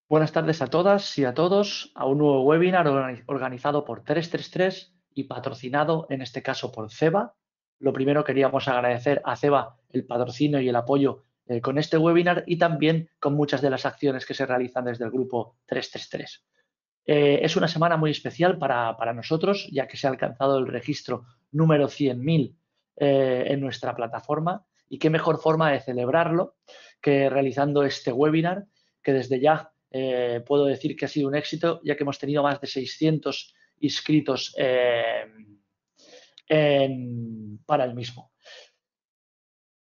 Buenas tardes a todas y a todos a un nuevo webinar organizado por 333 y patrocinado en este caso por CEBA. Lo primero queríamos agradecer a CEBA el patrocinio y el apoyo con este webinar y también con muchas de las acciones que se realizan desde el grupo 333. Es una semana muy especial para nosotros, ya que se ha alcanzado el registro número 100.000 en nuestra plataforma, y qué mejor forma de celebrarlo que realizando este webinar, que desde ya puedo decir que ha sido un éxito, ya que hemos tenido más de 600 inscritos para el mismo.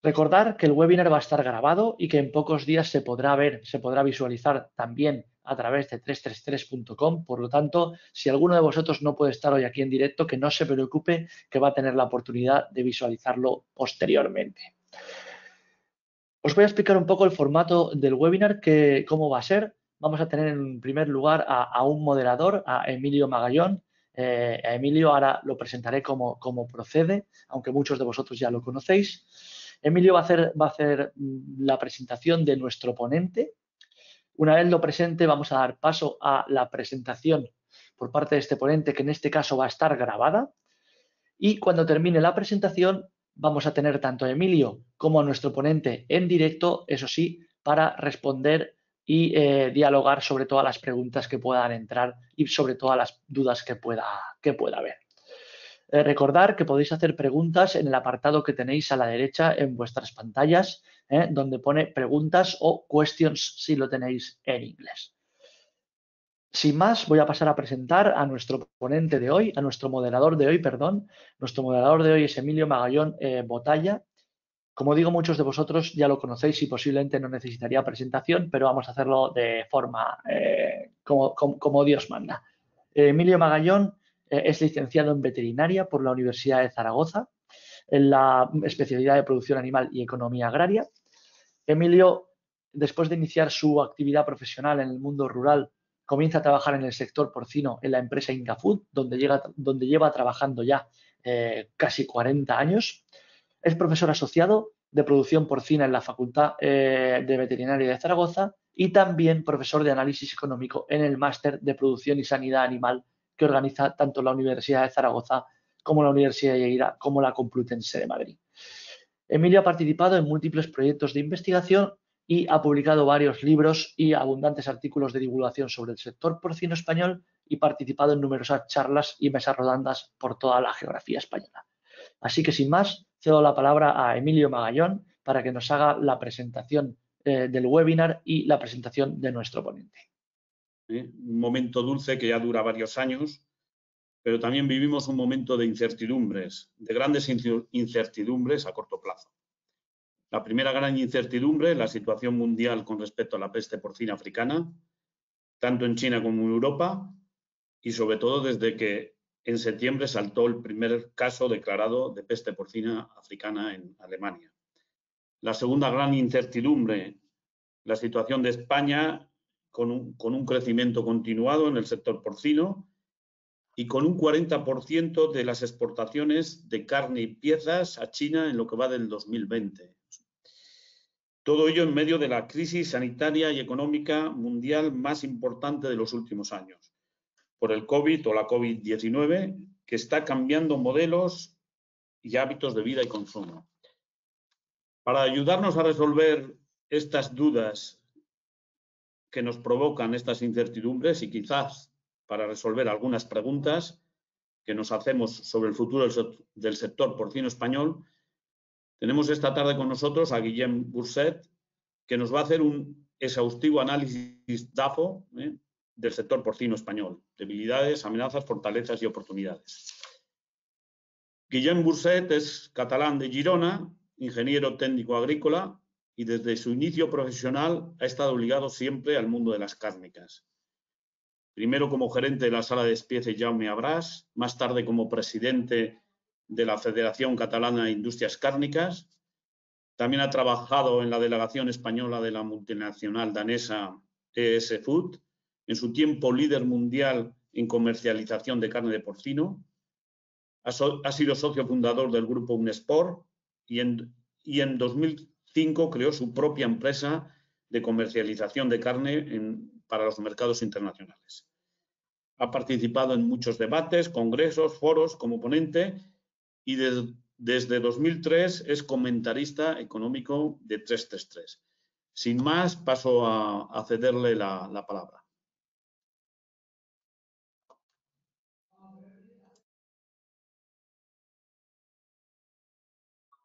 Recordar que el webinar va a estar grabado y que en pocos días se podrá ver, se podrá visualizar también a través de 333.com. Por lo tanto, si alguno de vosotros no puede estar hoy aquí en directo, que no se preocupe, que va a tener la oportunidad de visualizarlo posteriormente. Os voy a explicar un poco el formato del webinar, cómo va a ser. Vamos a tener en primer lugar a un moderador, a Emilio Magallón. A Emilio ahora lo presentaré como procede, aunque muchos de vosotros ya lo conocéis. Emilio va a hacer la presentación de nuestro ponente. Una vez lo presente, vamos a dar paso a la presentación por parte de este ponente, que en este caso va a estar grabada. Y cuando termine la presentación, vamos a tener tanto a Emilio como a nuestro ponente en directo, eso sí, para responder y dialogar sobre todas las preguntas que puedan entrar y sobre todas las dudas que pueda haber. Recordar que podéis hacer preguntas en el apartado que tenéis a la derecha en vuestras pantallas, donde pone preguntas o questions si lo tenéis en inglés. Sin más, voy a pasar a presentar a nuestro ponente de hoy, a nuestro moderador de hoy, perdón. Nuestro moderador de hoy es Emilio Magallón Botalla. Como digo, muchos de vosotros ya lo conocéis y posiblemente no necesitaría presentación, pero vamos a hacerlo de forma como Dios manda. Emilio Magallón es licenciado en veterinaria por la Universidad de Zaragoza, en la especialidad de producción animal y economía agraria. Emilio, después de iniciar su actividad profesional en el mundo rural, comienza a trabajar en el sector porcino en la empresa Incafood, donde lleva trabajando ya casi 40 años. Es profesor asociado de producción porcina en la Facultad de Veterinaria de Zaragoza y también profesor de análisis económico en el Máster de Producción y Sanidad Animal que organiza tanto la Universidad de Zaragoza como la Universidad de Lleida como la Complutense de Madrid. Emilio ha participado en múltiples proyectos de investigación y ha publicado varios libros y abundantes artículos de divulgación sobre el sector porcino español y participado en numerosas charlas y mesas rodandas por toda la geografía española. Así que, sin más, cedo la palabra a Emilio Magallón para que nos haga la presentación del webinar y la presentación de nuestro ponente. Un momento dulce que ya dura varios años, pero también vivimos un momento de incertidumbres, de grandes incertidumbres a corto plazo. La primera gran incertidumbre, la situación mundial con respecto a la peste porcina africana, tanto en China como en Europa, y sobre todo desde que en septiembre saltó el primer caso declarado de peste porcina africana en Alemania. La segunda gran incertidumbre, la situación de España con un crecimiento continuado en el sector porcino y con un 40% de las exportaciones de carne y piezas a China en lo que va del 2020. Todo ello en medio de la crisis sanitaria y económica mundial más importante de los últimos años, por el COVID o la COVID-19, que está cambiando modelos y hábitos de vida y consumo. Para ayudarnos a resolver estas dudas que nos provocan estas incertidumbres y quizás para resolver algunas preguntas que nos hacemos sobre el futuro del sector porcino español, tenemos esta tarde con nosotros a Guillem Burset, que nos va a hacer un exhaustivo análisis DAFO del sector porcino español, debilidades, amenazas, fortalezas y oportunidades. Guillem Burset es catalán de Girona, ingeniero técnico agrícola y desde su inicio profesional ha estado ligado siempre al mundo de las cárnicas. Primero como gerente de la sala de despiece Jaume Abràs, más tarde como presidente de la Federación Catalana de Industrias Cárnicas. También ha trabajado en la delegación española de la multinacional danesa ES Food, en su tiempo líder mundial en comercialización de carne de porcino. Ha sido socio fundador del grupo Unesport y en 2005 creó su propia empresa de comercialización de carne para los mercados internacionales. Ha participado en muchos debates, congresos, foros como ponente y desde 2003 es comentarista económico de 333. Sin más, paso a cederle la palabra.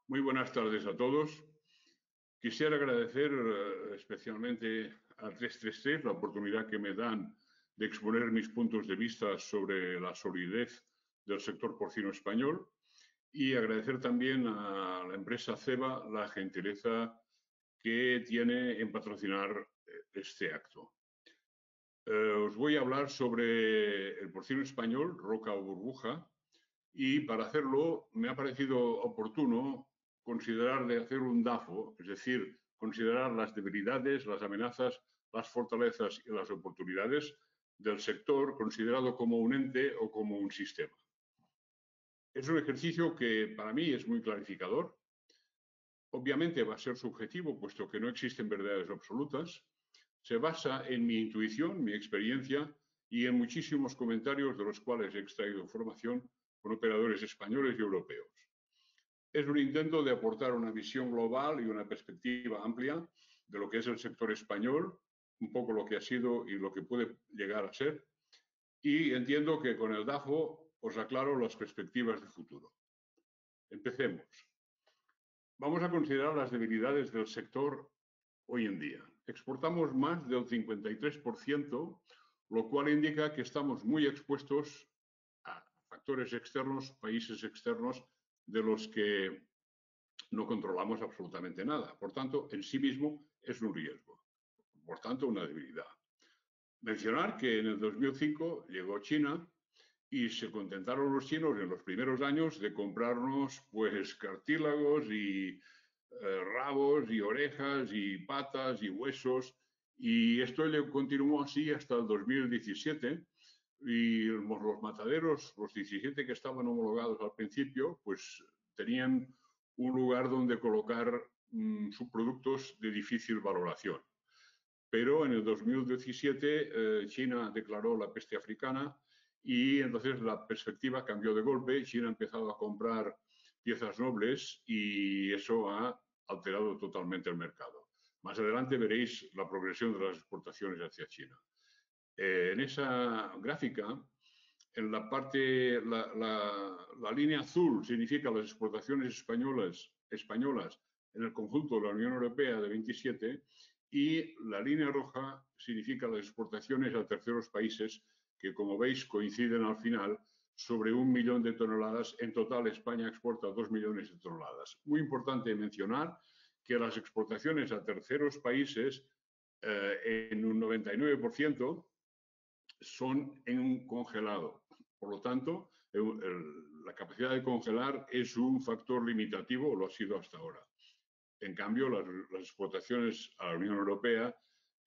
Muy buenas tardes a todos. Quisiera agradecer especialmente a 333 la oportunidad que me dan de exponer mis puntos de vista sobre la solidez del sector porcino español y agradecer también a la empresa Ceba la gentileza que tiene en patrocinar este acto. Os voy a hablar sobre el porcino español, roca o burbuja, y para hacerlo me ha parecido oportuno considerar de hacer un DAFO, es decir, considerar las debilidades, las amenazas, las fortalezas y las oportunidades del sector considerado como un ente o como un sistema. Es un ejercicio que para mí es muy clarificador. Obviamente va a ser subjetivo, puesto que no existen verdades absolutas. Se basa en mi intuición, mi experiencia y en muchísimos comentarios de los cuales he extraído información con operadores españoles y europeos. Es un intento de aportar una visión global y una perspectiva amplia de lo que es el sector español, un poco lo que ha sido y lo que puede llegar a ser. Y entiendo que con el DAFO os aclaro las perspectivas de futuro. Empecemos. Vamos a considerar las debilidades del sector hoy en día. Exportamos más del 53%, lo cual indica que estamos muy expuestos a factores externos, países externos, de los que no controlamos absolutamente nada. Por tanto, en sí mismo es un riesgo. Por tanto, una debilidad. Mencionar que en el 2005 llegó China y se contentaron los chinos en los primeros años de comprarnos pues cartílagos y rabos y orejas y patas y huesos, y esto le continuó así hasta el 2017. Y los mataderos, los 17 que estaban homologados al principio, pues tenían un lugar donde colocar subproductos de difícil valoración. Pero en el 2017 China declaró la peste africana y entonces la perspectiva cambió de golpe. China ha empezado a comprar piezas nobles y eso ha alterado totalmente el mercado. Más adelante veréis la progresión de las exportaciones hacia China. En esa gráfica, en la parte, la línea azul significa las exportaciones españolas en el conjunto de la Unión Europea de 27 y la línea roja significa las exportaciones a terceros países que, como veis, coinciden al final sobre 1 millón de toneladas. En total, España exporta 2 millones de toneladas. Muy importante mencionar que las exportaciones a terceros países en un 99% son en un congelado. Por lo tanto, la capacidad de congelar es un factor limitativo, o lo ha sido hasta ahora. En cambio, las exportaciones a la Unión Europea,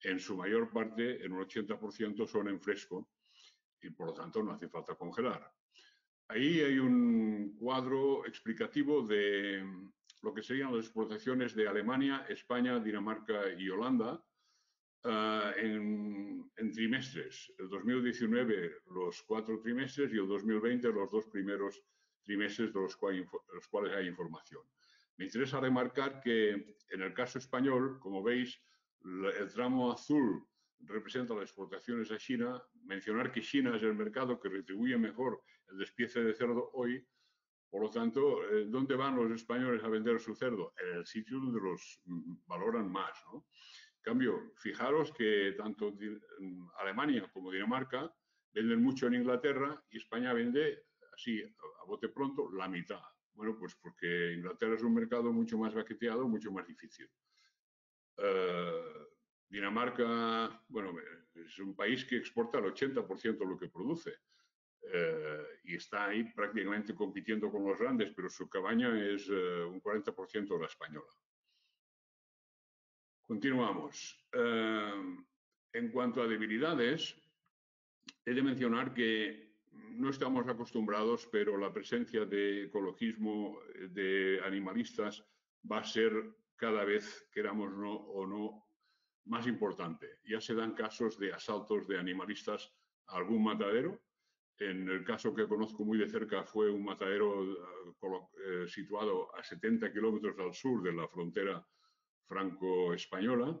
en su mayor parte, en un 80%, son en fresco y, por lo tanto, no hace falta congelar. Ahí hay un cuadro explicativo de lo que serían las exportaciones de Alemania, España, Dinamarca y Holanda, en trimestres. El 2019 los 4 trimestres y el 2020 los 2 primeros trimestres de los cuales hay información. Me interesa remarcar que en el caso español, como veis, el tramo azul representa las exportaciones a China. Mencionar que China es el mercado que retribuye mejor el despiece de cerdo hoy. Por lo tanto, ¿dónde van los españoles a vender su cerdo? En el sitio donde los valoran más, ¿no? En cambio, fijaros que tanto Alemania como Dinamarca venden mucho en Inglaterra y España vende, así, a bote pronto, la mitad. Bueno, pues porque Inglaterra es un mercado mucho más baqueteado, mucho más difícil. Dinamarca, bueno, es un país que exporta el 80% de lo que produce. Y está ahí prácticamente compitiendo con los grandes, pero su cabaña es un 40% de la española. Continuamos. En cuanto a debilidades, he de mencionar que no estamos acostumbrados, pero la presencia de ecologismo de animalistas va a ser cada vez, queramos o no, más importante. Ya se dan casos de asaltos de animalistas a algún matadero. En el caso que conozco muy de cerca fue un matadero situado a 70 kilómetros al sur de la frontera franco-española,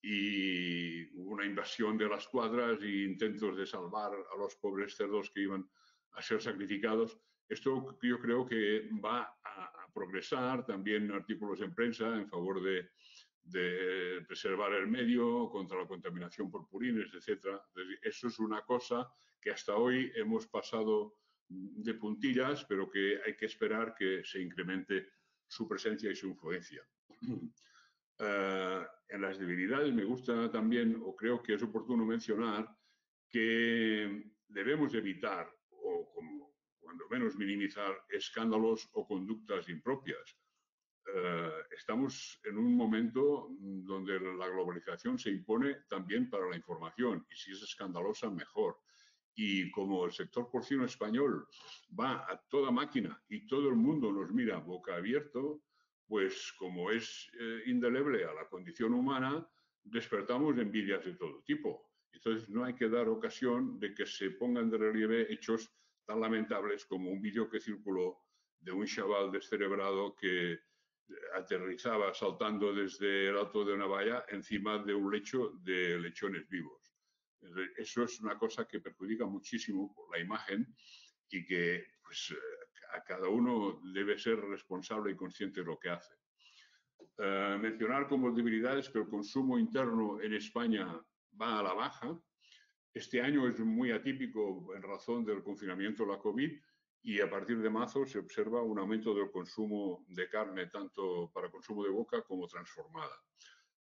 y hubo una invasión de las cuadras e intentos de salvar a los pobres cerdos que iban a ser sacrificados. Esto yo creo que va a progresar, también artículos en prensa en favor de preservar el medio contra la contaminación por purines, etc. Eso es una cosa que hasta hoy hemos pasado de puntillas, pero que hay que esperar que se incremente su presencia y su influencia. En las debilidades me gusta también, o creo que es oportuno mencionar, que debemos evitar, o cuando menos minimizar, escándalos o conductas impropias. Estamos en un momento donde la globalización se impone también para la información, y si es escandalosa, mejor. Y como el sector porcino español va a toda máquina y todo el mundo nos mira boca abierto, pues como es indeleble a la condición humana, despertamos envidias de todo tipo. Entonces no hay que dar ocasión de que se pongan de relieve hechos tan lamentables como un vídeo que circuló de un chaval descerebrado que aterrizaba saltando desde el alto de una valla encima de un lecho de lechones vivos. Eso es una cosa que perjudica muchísimo por la imagen y que pues, a cada uno debe ser responsable y consciente de lo que hace. Mencionar como debilidades que el consumo interno en España va a la baja. Este año es muy atípico en razón del confinamiento de la COVID, y a partir de marzo se observa un aumento del consumo de carne, tanto para consumo de boca como transformada.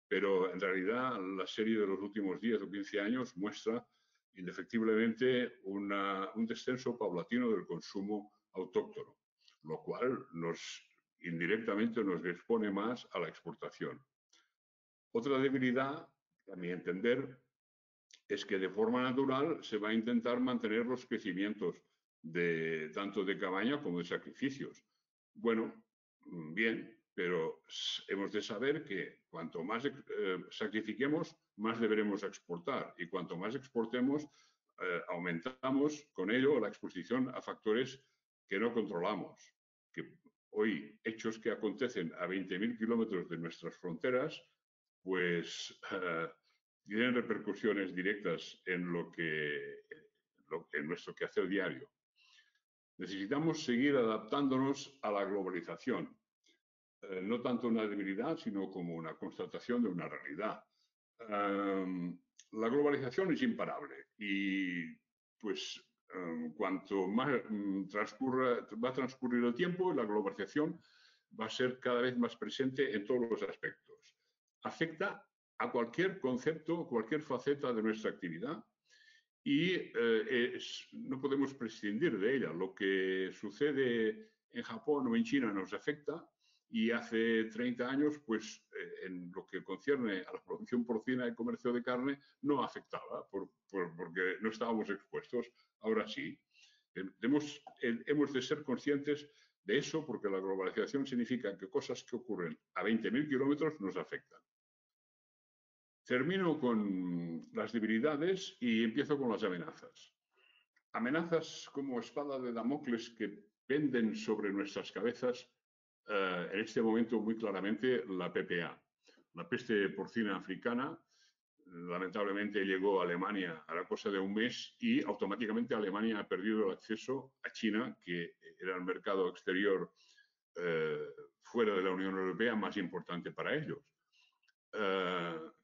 Pero en realidad la serie de los últimos 10 o 15 años muestra indefectiblemente un descenso paulatino del consumo autóctono, lo cual indirectamente nos expone más a la exportación. Otra debilidad, a mi entender, es que de forma natural se va a intentar mantener los crecimientos tanto de cabaña como de sacrificios. Bueno, bien, pero hemos de saber que cuanto más sacrifiquemos, más deberemos exportar, y cuanto más exportemos, aumentamos con ello la exposición a factores que no controlamos, que hoy hechos que acontecen a 20.000 kilómetros de nuestras fronteras, pues tienen repercusiones directas en nuestro quehacer diario. Necesitamos seguir adaptándonos a la globalización, no tanto una debilidad, sino como una constatación de una realidad. La globalización es imparable y, pues, cuanto más va a transcurrir el tiempo, la globalización va a ser cada vez más presente en todos los aspectos. Afecta a cualquier concepto, cualquier faceta de nuestra actividad, y no podemos prescindir de ella. Lo que sucede en Japón o en China nos afecta, y hace 30 años, pues en lo que concierne a la producción porcina y comercio de carne, no afectaba porque no estábamos expuestos. Ahora sí. Hemos de ser conscientes de eso, porque la globalización significa que cosas que ocurren a 20.000 kilómetros nos afectan. Termino con las debilidades y empiezo con las amenazas. Amenazas como espada de Damocles que penden sobre nuestras cabezas, en este momento muy claramente la PPA. La peste porcina africana lamentablemente llegó a Alemania a la cosa de un mes, y automáticamente Alemania ha perdido el acceso a China, que era el mercado exterior fuera de la Unión Europea más importante para ellos.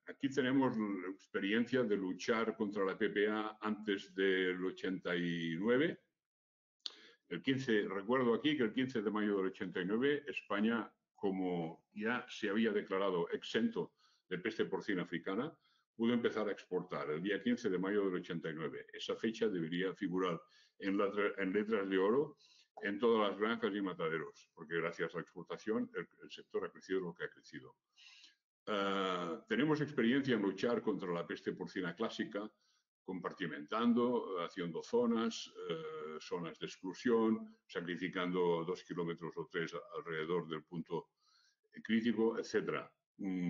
Aquí tenemos la experiencia de luchar contra la PPA antes del 89. Recuerdo aquí que el 15 de mayo del 89, España, como ya se había declarado exento de peste porcina africana, pudo empezar a exportar el día 15 de mayo del 89. Esa fecha debería figurar en letras de oro en todas las granjas y mataderos, porque gracias a la exportación el sector ha crecido lo que ha crecido. Tenemos experiencia en luchar contra la peste porcina clásica, compartimentando, haciendo zonas de exclusión, sacrificando 2 kilómetros o 3 alrededor del punto crítico, etc.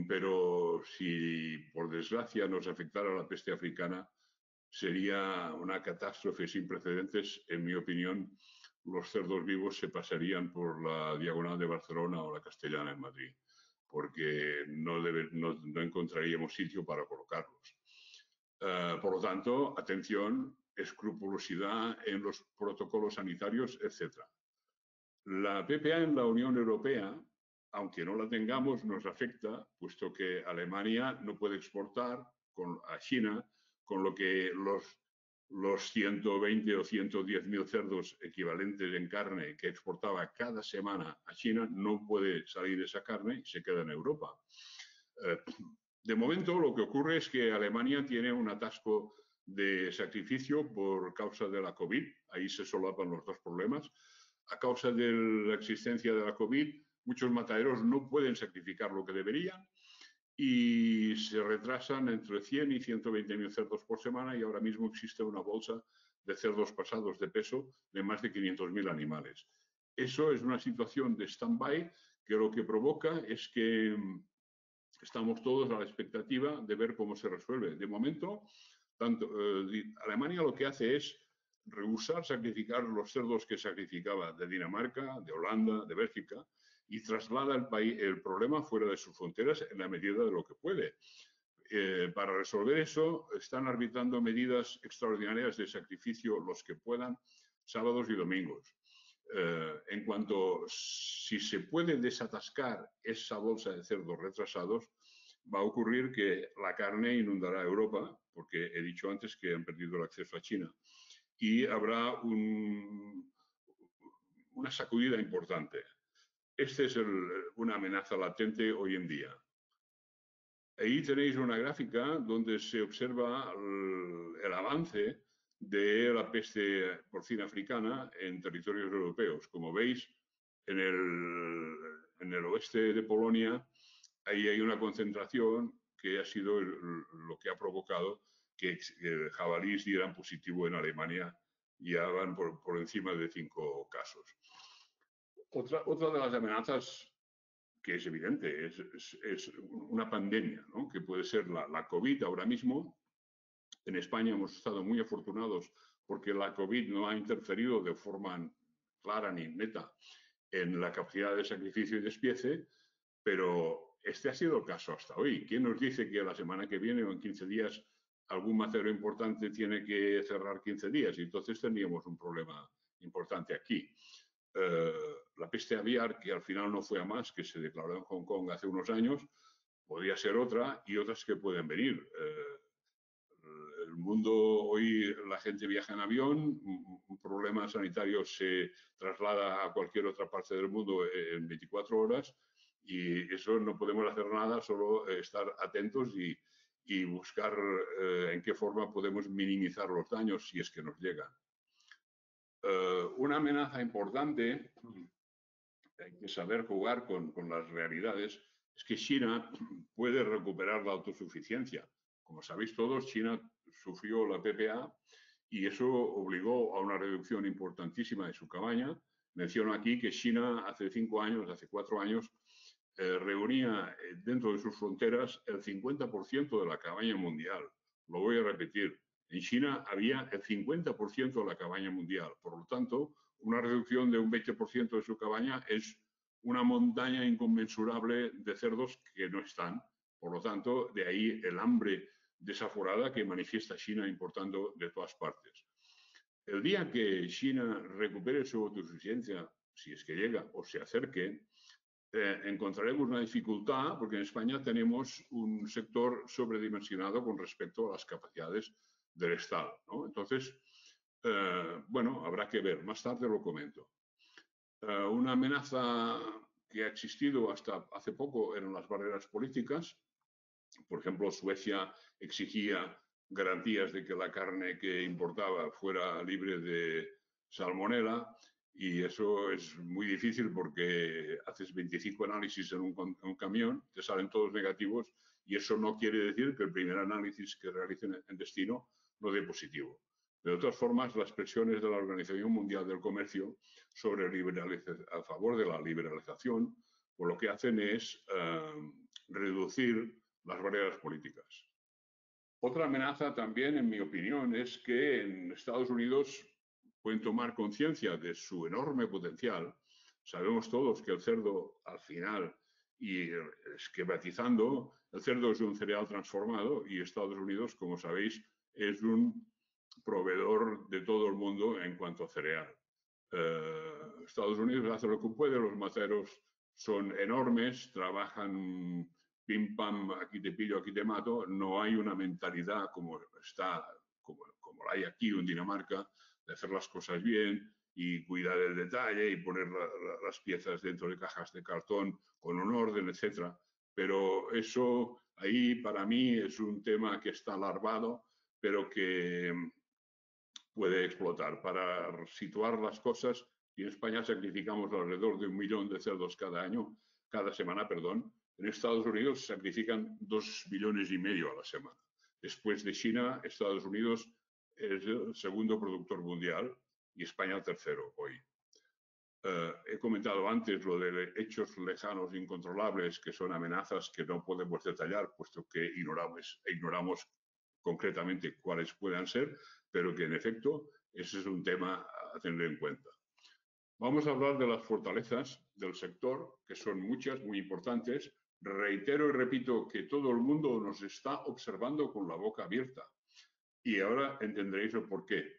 pero si por desgracia nos afectara la peste africana, sería una catástrofe sin precedentes. En mi opinión, los cerdos vivos se pasarían por la Diagonal de Barcelona o la Castellana en Madrid, porque no encontraríamos sitio para colocarlos. Por lo tanto, atención, escrupulosidad en los protocolos sanitarios, etc. La PPA en la Unión Europea, aunque no la tengamos, nos afecta, puesto que Alemania no puede exportar a China, con lo que los 120 o 110.000 cerdos equivalentes en carne que exportaba cada semana a China, no puede salir esa carne y se queda en Europa. De momento, lo que ocurre es que Alemania tiene un atasco de sacrificio por causa de la COVID. Ahí se solapan los dos problemas. A causa de la existencia de la COVID, muchos mataderos no pueden sacrificar lo que deberían y se retrasan entre 100 y 120.000 cerdos por semana, y ahora mismo existe una bolsa de cerdos pasados de peso de más de 500.000 animales. Eso es una situación de stand-by que lo que provoca es que estamos todos a la expectativa de ver cómo se resuelve. De momento, Alemania lo que hace es rehusar sacrificar los cerdos que sacrificaba de Dinamarca, de Holanda, de Bélgica, y traslada el problema fuera de sus fronteras en la medida de lo que puede. Para resolver eso, están arbitrando medidas extraordinarias de sacrificio los que puedan, sábados y domingos. En cuanto si se puede desatascar esa bolsa de cerdos retrasados, va a ocurrir que la carne inundará Europa, porque he dicho antes que han perdido el acceso a China, y habrá una sacudida importante. Esta es una amenaza latente hoy en día. Ahí tenéis una gráfica donde se observa el avance de la peste porcina africana en territorios europeos. Como veis, en el oeste de Polonia, ahí hay una concentración que ha sido lo que ha provocado que jabalíes dieran positivo en Alemania. Ya van por encima de 5 casos. Otra de las amenazas que es evidente es una pandemia, ¿no? Que puede ser la COVID. Ahora mismo en España hemos estado muy afortunados porque la COVID no ha interferido de forma clara ni neta en la capacidad de sacrificio y despiece, pero este ha sido el caso hasta hoy. ¿Quién nos dice que la semana que viene o en 15 días algún matadero importante tiene que cerrar 15 días? Y entonces tendríamos un problema importante aquí. La peste aviar, que al final no fue a más, que se declaró en Hong Kong hace unos años, podría ser otra, y otras que pueden venir. El mundo, hoy la gente viaja en avión, un problema sanitario se traslada a cualquier otra parte del mundo en 24 horas, y eso no podemos hacer nada, solo estar atentos y buscar en qué forma podemos minimizar los daños si es que nos llegan. Una amenaza importante, hay que saber jugar con las realidades, es que China puede recuperar la autosuficiencia. Como sabéis todos, China sufrió la PPA y eso obligó a una reducción importantísima de su cabaña. Menciono aquí que China hace 4 años, reunía dentro de sus fronteras el 50% de la cabaña mundial. Lo voy a repetir. En China había el 50% de la cabaña mundial. Por lo tanto, una reducción de un 20% de su cabaña es una montaña inconmensurable de cerdos que no están. Por lo tanto, de ahí el hambre desaforada que manifiesta China importando de todas partes. El día que China recupere su autosuficiencia, si es que llega o se acerque, encontraremos una dificultad porque en España tenemos un sector sobredimensionado con respecto a las capacidades del Estado, ¿no? Entonces, bueno, habrá que ver, más tarde lo comento. Una amenaza que ha existido hasta hace poco eran las barreras políticas. Por ejemplo, Suecia exigía garantías de que la carne que importaba fuera libre de salmonela, y eso es muy difícil porque haces 25 análisis en un camión, te salen todos negativos, y eso no quiere decir que el primer análisis que realicen en destino no dé positivo. De todas formas, las presiones de la Organización Mundial del Comercio sobre a favor de la liberalización, pues lo que hacen es reducir las barreras políticas. Otra amenaza también, en mi opinión, es que en Estados Unidos pueden tomar conciencia de su enorme potencial. Sabemos todos que el cerdo, al final, y esquematizando, el cerdo es un cereal transformado y Estados Unidos, como sabéis, es un proveedor de todo el mundo en cuanto a cereal. Estados Unidos hace lo que puede, los mataderos son enormes, trabajan pim pam, aquí te pillo, aquí te mato. No hay una mentalidad como la hay aquí en Dinamarca, de hacer las cosas bien y cuidar el detalle y poner las piezas dentro de cajas de cartón con un orden, etc. Pero eso ahí para mí es un tema que está larvado, pero que puede explotar. Para situar las cosas, y en España sacrificamos alrededor de 1 millón de cerdos cada semana. En Estados Unidos sacrifican 2,5 millones a la semana. Después de China, Estados Unidos es el segundo productor mundial y España el tercero hoy. He comentado antes lo de hechos lejanos incontrolables, que son amenazas que no podemos detallar, puesto que ignoramos concretamente cuáles puedan ser, pero que en efecto ese es un tema a tener en cuenta. Vamos a hablar de las fortalezas del sector, que son muchas, muy importantes. Reitero y repito que todo el mundo nos está observando con la boca abierta. Y ahora entenderéis el porqué.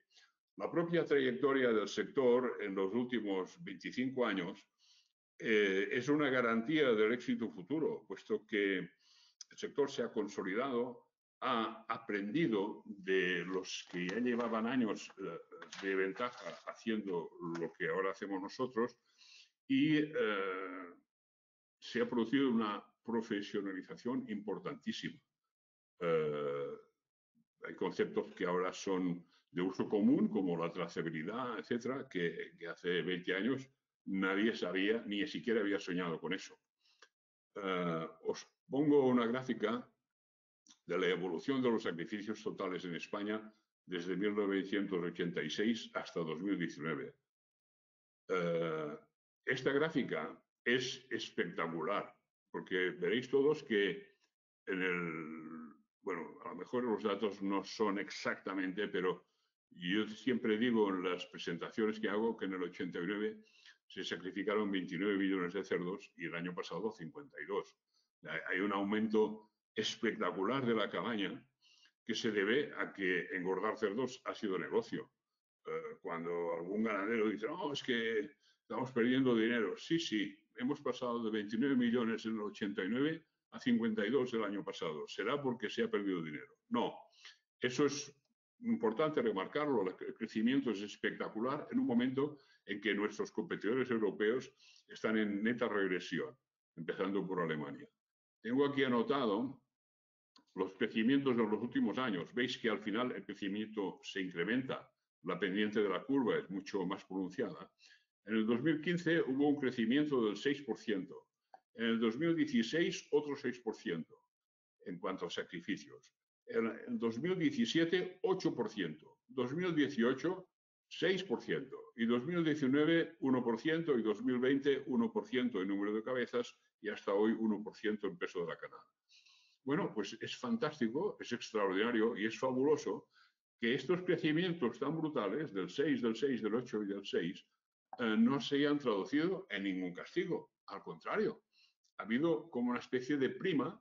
La propia trayectoria del sector en los últimos 25 años es una garantía del éxito futuro, puesto que el sector se ha consolidado, ha aprendido de los que ya llevaban años de ventaja haciendo lo que ahora hacemos nosotros y se ha producido una profesionalización importantísima. Hay conceptos que ahora son de uso común, como la trazabilidad, etcétera, que hace 20 años nadie sabía, ni siquiera había soñado con eso. Os pongo una gráfica de la evolución de los sacrificios totales en España desde 1986 hasta 2019. Esta gráfica es espectacular, porque veréis todos que bueno, a lo mejor los datos no son exactamente, pero yo siempre digo en las presentaciones que hago que en el 89 se sacrificaron 29 millones de cerdos y el año pasado 52. Hay un aumento espectacular de la cabaña que se debe a que engordar cerdos ha sido negocio. Cuando algún ganadero dice, no, es que estamos perdiendo dinero. Sí, hemos pasado de 29 millones en el 89 a 52 el año pasado. ¿Será porque se ha perdido dinero? No. Eso es importante remarcarlo. El crecimiento es espectacular en un momento en que nuestros competidores europeos están en neta regresión, empezando por Alemania. Tengo aquí anotado los crecimientos de los últimos años. Veis que al final el crecimiento se incrementa. La pendiente de la curva es mucho más pronunciada. En el 2015 hubo un crecimiento del 6%. En el 2016, otro 6% en cuanto a sacrificios. En 2017, 8%. 2018, 6%. Y 2019, 1%. Y 2020, 1% en número de cabezas. Y hasta hoy, 1% en peso de la canal. Bueno, pues es fantástico, es extraordinario y es fabuloso que estos crecimientos tan brutales, del 6, del 6, del 8 y del 6, no se hayan traducido en ningún castigo. Al contrario, ha habido como una especie de prima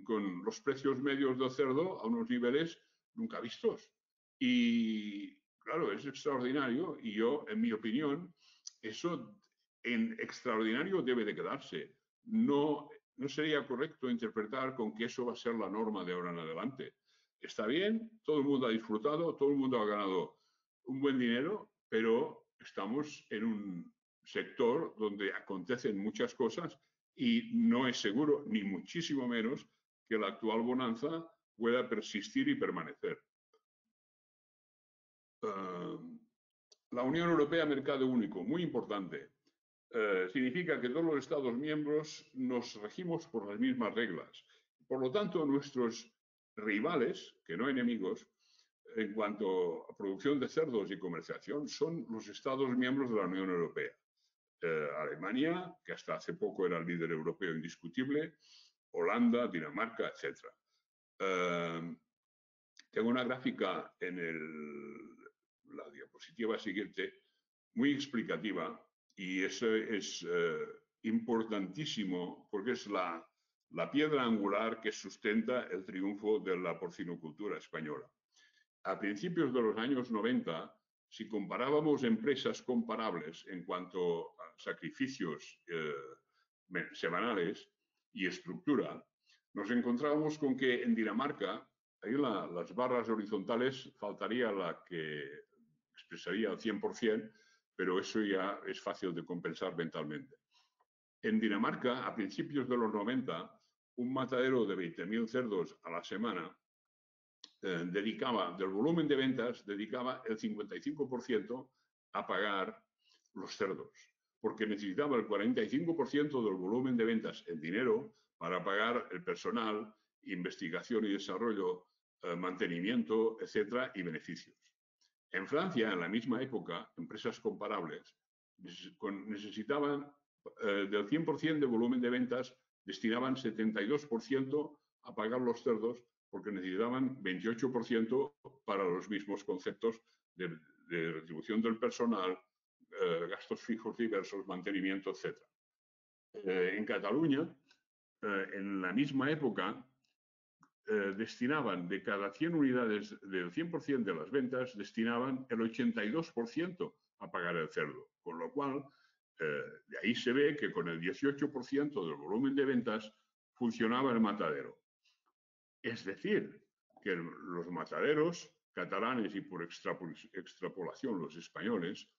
con los precios medios del cerdo a unos niveles nunca vistos. Y claro, es extraordinario y yo, en mi opinión, eso en extraordinario debe de quedarse. No sería correcto interpretar con que eso va a ser la norma de ahora en adelante. Está bien, todo el mundo ha disfrutado, todo el mundo ha ganado un buen dinero, pero estamos en un sector donde acontecen muchas cosas y no es seguro, ni muchísimo menos, que la actual bonanza pueda persistir y permanecer. La Unión Europea, mercado único, muy importante. Significa que todos los Estados miembros nos regimos por las mismas reglas. Por lo tanto, nuestros rivales, que no enemigos, en cuanto a producción de cerdos y comercialización, son los Estados miembros de la Unión Europea. Alemania, que hasta hace poco era el líder europeo indiscutible, Holanda, Dinamarca, etc. Tengo una gráfica en la diapositiva siguiente muy explicativa y eso es importantísimo porque es la piedra angular que sustenta el triunfo de la porcinocultura española. A principios de los años 90, si comparábamos empresas comparables en cuanto a sacrificios semanales y estructura, nos encontrábamos con que en Dinamarca, ahí las barras horizontales faltaría la que expresaría al 100%, pero eso ya es fácil de compensar mentalmente. En Dinamarca, a principios de los 90, un matadero de 20.000 cerdos a la semana del volumen de ventas, dedicaba el 55% a pagar los cerdos, porque necesitaba el 45% del volumen de ventas en dinero para pagar el personal, investigación y desarrollo, mantenimiento, etcétera, y beneficios. En Francia, en la misma época, empresas comparables necesitaban del 100% de volumen de ventas, destinaban 72% a pagar los cerdos porque necesitaban 28% para los mismos conceptos de retribución del personal, gastos fijos diversos, mantenimiento, etc. En Cataluña, en la misma época, destinaban de cada 100 unidades, del 100% de las ventas, destinaban el 82% a pagar el cerdo. Con lo cual, de ahí se ve que con el 18% del volumen de ventas funcionaba el matadero. Es decir, que los mataderos catalanes y por extrapolación los españoles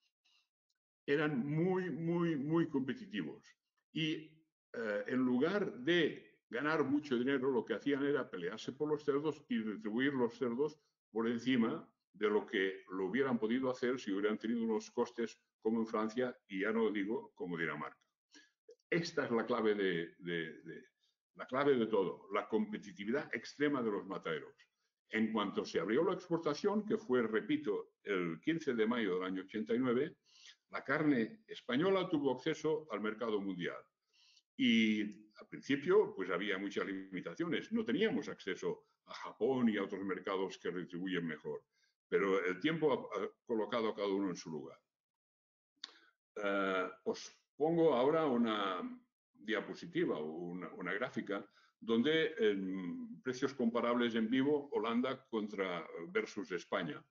eran muy competitivos. Y en lugar de ganar mucho dinero, lo que hacían era pelearse por los cerdos y retribuir los cerdos por encima de lo que lo hubieran podido hacer si hubieran tenido unos costes como en Francia y ya no digo como Dinamarca. Esta es la clave la clave de todo, la competitividad extrema de los mataderos. En cuanto se abrió la exportación, que fue, repito, el 15 de mayo del año 89, la carne española tuvo acceso al mercado mundial. Y al principio, pues había muchas limitaciones. No teníamos acceso a Japón y a otros mercados que retribuyen mejor. Pero el tiempo ha colocado a cada uno en su lugar. Os pongo ahora una diapositiva o una gráfica donde en precios comparables en vivo, Holanda versus España.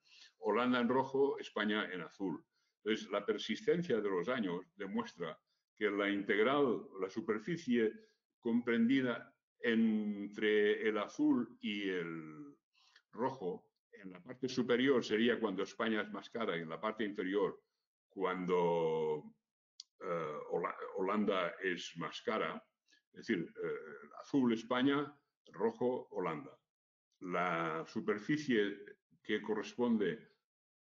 Holanda en rojo, España en azul. Entonces, la persistencia de los años demuestra que la integral, la superficie comprendida entre el azul y el rojo, en la parte superior sería cuando España es más cara y en la parte inferior cuando Holanda es más cara, es decir, azul España, rojo Holanda. La superficie que corresponde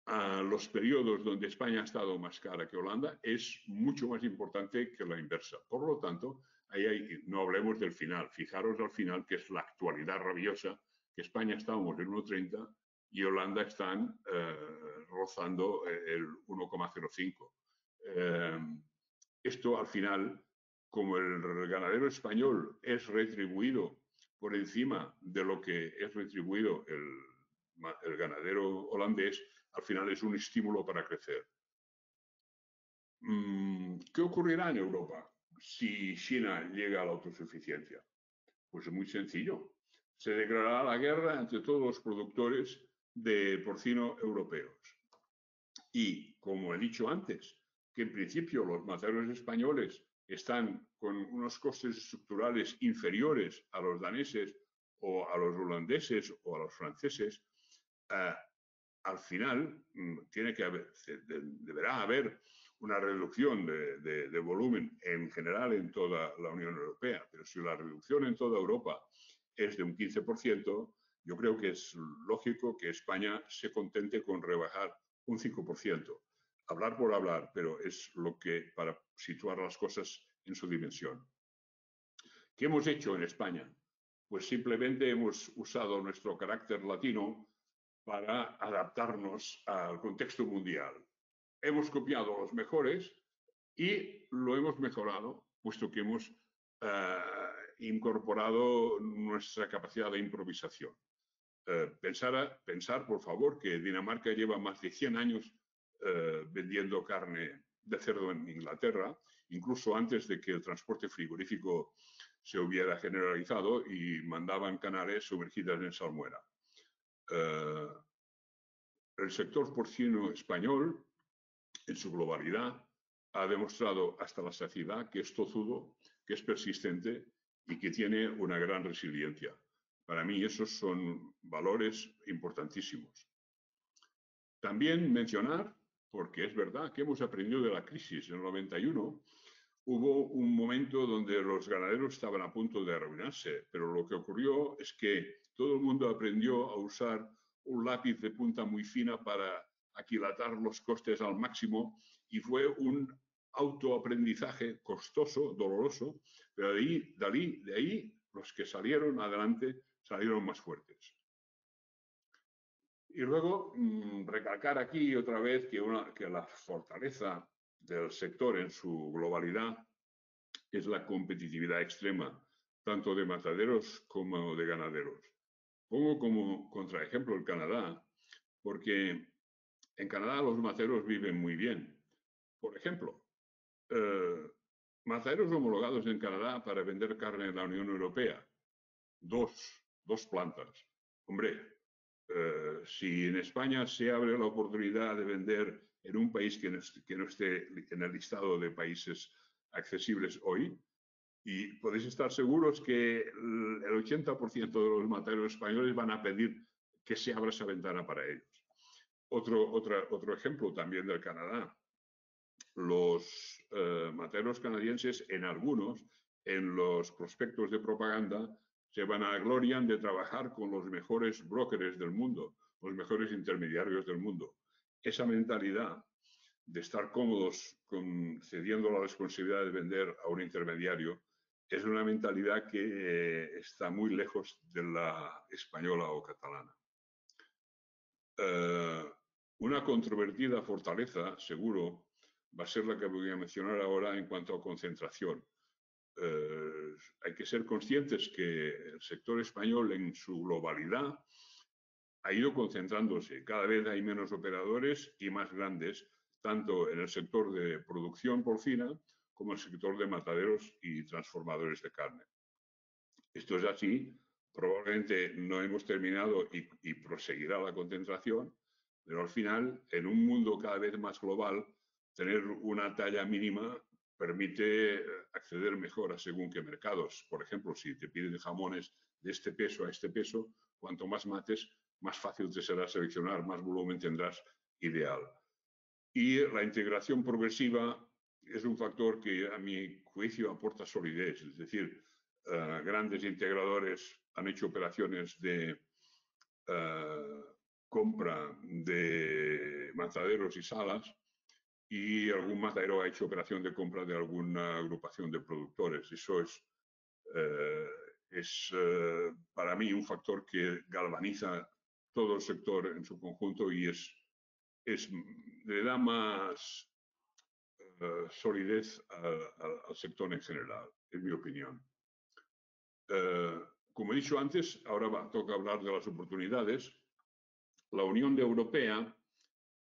a los periodos donde España ha estado más cara que Holanda es mucho más importante que la inversa. Por lo tanto, no hablemos del final. Fijaros al final, que es la actualidad rabiosa, que España estábamos en 1,30 y Holanda están rozando el 1,05. Esto al final, como el ganadero español es retribuido por encima de lo que es retribuido el ganadero holandés, al final es un estímulo para crecer. ¿Qué ocurrirá en Europa si China llega a la autosuficiencia? Pues es muy sencillo. Se declarará la guerra entre todos los productores de porcino europeos. Y, como he dicho antes, que en principio los mataderos españoles están con unos costes estructurales inferiores a los daneses o a los holandeses o a los franceses, al final deberá haber una reducción de volumen en general en toda la Unión Europea, pero si la reducción en toda Europa es de un 15%, yo creo que es lógico que España se contente con rebajar un 5%. Hablar por hablar, pero es lo que para situar las cosas en su dimensión. ¿Qué hemos hecho en España? Pues simplemente hemos usado nuestro carácter latino para adaptarnos al contexto mundial. Hemos copiado a los mejores y lo hemos mejorado, puesto que hemos incorporado nuestra capacidad de improvisación. Pensar, por favor, que Dinamarca lleva más de 100 años vendiendo carne de cerdo en Inglaterra, incluso antes de que el transporte frigorífico se hubiera generalizado y mandaban canales sumergidas en salmuera. El sector porcino español, en su globalidad, ha demostrado hasta la saciedad que es tozudo, que es persistente y que tiene una gran resiliencia. Para mí esos son valores importantísimos. También mencionar, porque es verdad que hemos aprendido de la crisis. En el 91 hubo un momento donde los ganaderos estaban a punto de arruinarse, pero lo que ocurrió es que todo el mundo aprendió a usar un lápiz de punta muy fina para aquilatar los costes al máximo y fue un autoaprendizaje costoso, doloroso, pero de ahí los que salieron adelante salieron más fuertes. Y luego recalcar aquí otra vez que la fortaleza del sector en su globalidad es la competitividad extrema, tanto de mataderos como de ganaderos. Pongo como contraejemplo el Canadá, porque en Canadá los mataderos viven muy bien. Por ejemplo, mataderos homologados en Canadá para vender carne en la Unión Europea. Dos plantas. Hombre, si en España se abre la oportunidad de vender en un país que no esté en el listado de países accesibles hoy, y podéis estar seguros que el 80% de los mataderos españoles van a pedir que se abra esa ventana para ellos. Otro ejemplo también del Canadá. Los mataderos canadienses, en los prospectos de propaganda, se vanaglorian de trabajar con los mejores brokers del mundo, los mejores intermediarios del mundo. Esa mentalidad de estar cómodos cediendo la responsabilidad de vender a un intermediario es una mentalidad que está muy lejos de la española o catalana. Una controvertida fortaleza, seguro, va a ser la que voy a mencionar ahora en cuanto a concentración. Hay que ser conscientes que el sector español en su globalidad ha ido concentrándose. Cada vez hay menos operadores y más grandes, tanto en el sector de producción porcina como en el sector de mataderos y transformadores de carne. Esto es así. Probablemente no hemos terminado y proseguirá la concentración, pero al final, en un mundo cada vez más global, tener una talla mínima permite acceder mejor a según qué mercados. Por ejemplo, si te piden jamones de este peso a este peso, cuanto más mates, más fácil te será seleccionar, más volumen tendrás ideal. Y la integración progresiva es un factor que, a mi juicio, aporta solidez. Es decir, grandes integradores han hecho operaciones de compra de mataderos y salas, y algún matadero ha hecho operación de compra de alguna agrupación de productores. Eso es para mí un factor que galvaniza todo el sector en su conjunto y le da más solidez al sector en general, en mi opinión. Como he dicho antes, ahora toca hablar de las oportunidades. La Unión Europea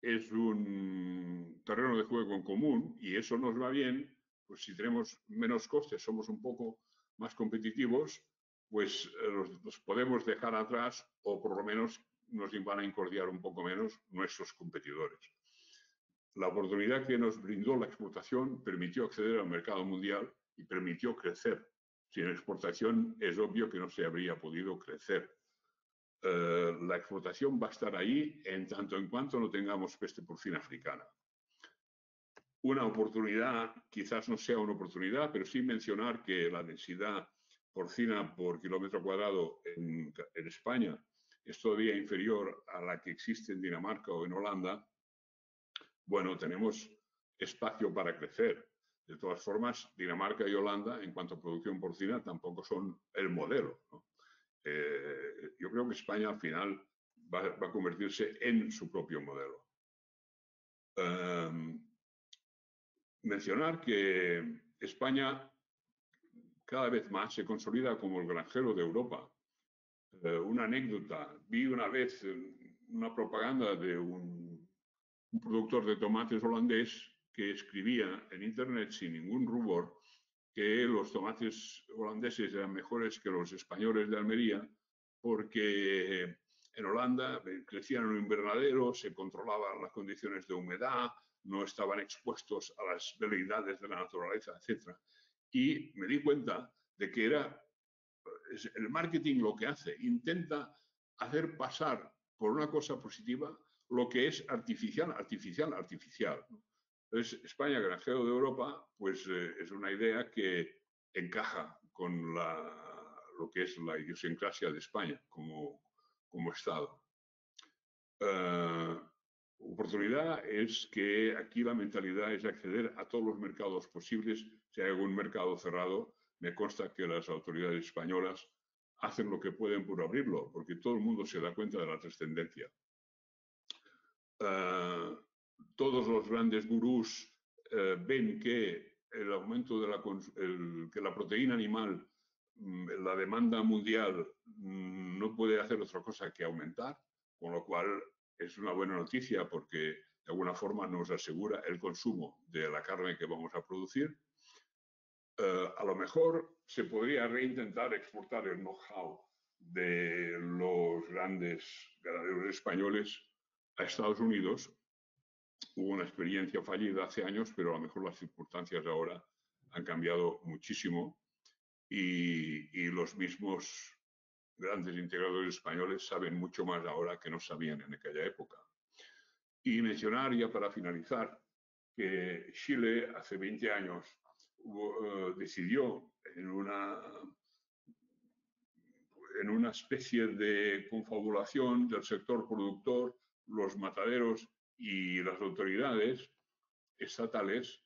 es un terreno de juego en común y eso nos va bien, pues si tenemos menos costes, somos un poco más competitivos, pues los podemos dejar atrás o por lo menos nos van a incordiar un poco menos nuestros competidores. La oportunidad que nos brindó la exportación permitió acceder al mercado mundial y permitió crecer. Sin exportación es obvio que no se habría podido crecer. La exportación va a estar ahí en tanto en cuanto no tengamos peste porcina africana. Una oportunidad, quizás no sea una oportunidad, pero sí mencionar que la densidad porcina por kilómetro cuadrado en España es todavía inferior a la que existe en Dinamarca o en Holanda. Bueno, tenemos espacio para crecer. De todas formas, Dinamarca y Holanda, en cuanto a producción porcina, tampoco son el modelo, ¿no? Yo creo que España al final va a convertirse en su propio modelo. Mencionar que España cada vez más se consolida como el granjero de Europa. Una anécdota, vi una vez una propaganda de un productor de tomates holandés que escribía en internet sin ningún rubor que los tomates holandeses eran mejores que los españoles de Almería porque en Holanda crecían en un invernadero, se controlaban las condiciones de humedad, no estaban expuestos a las veleidades de la naturaleza, etc. Y me di cuenta de que el marketing lo que hace, intenta hacer pasar por una cosa positiva lo que es artificial. Entonces, España, granjero de Europa, pues es una idea que encaja con lo que es la idiosincrasia de España como Estado. Oportunidad es que aquí la mentalidad es acceder a todos los mercados posibles. Si hay algún mercado cerrado, me consta que las autoridades españolas hacen lo que pueden por abrirlo, porque todo el mundo se da cuenta de la trascendencia. Todos los grandes gurús ven que el aumento de que la proteína animal, la demanda mundial no puede hacer otra cosa que aumentar, con lo cual es una buena noticia porque de alguna forma nos asegura el consumo de la carne que vamos a producir. A lo mejor se podría reintentar exportar el know-how de los grandes ganaderos españoles a Estados Unidos. Hubo una experiencia fallida hace años, pero a lo mejor las circunstancias ahora han cambiado muchísimo y los mismos grandes integradores españoles saben mucho más ahora que no sabían en aquella época. Y mencionar ya para finalizar que Chile hace 20 años decidió en una especie de confabulación del sector productor, los mataderos y las autoridades estatales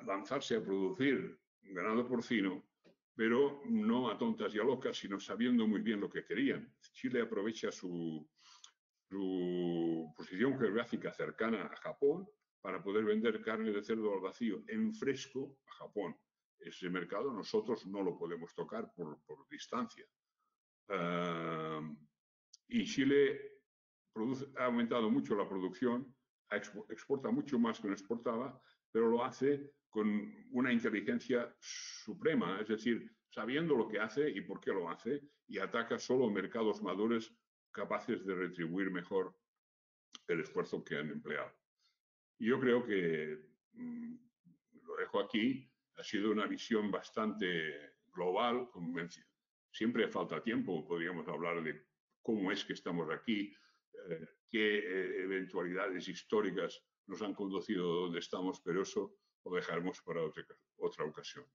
lanzarse a producir ganado porcino, pero no a tontas y a locas, sino sabiendo muy bien lo que querían. Chile aprovecha su posición geográfica cercana a Japón para poder vender carne de cerdo al vacío en fresco a Japón. Ese mercado nosotros no lo podemos tocar por distancia. Y Chile ha aumentado mucho la producción, exporta mucho más que no exportaba, pero lo hace con una inteligencia suprema, es decir, sabiendo lo que hace y por qué lo hace, y ataca solo mercados maduros capaces de retribuir mejor el esfuerzo que han empleado. Y yo creo que, lo dejo aquí, ha sido una visión bastante global. Siempre falta tiempo, podríamos hablar de cómo es que estamos aquí, qué eventualidades históricas nos han conducido a donde estamos, pero eso lo dejaremos para otra ocasión.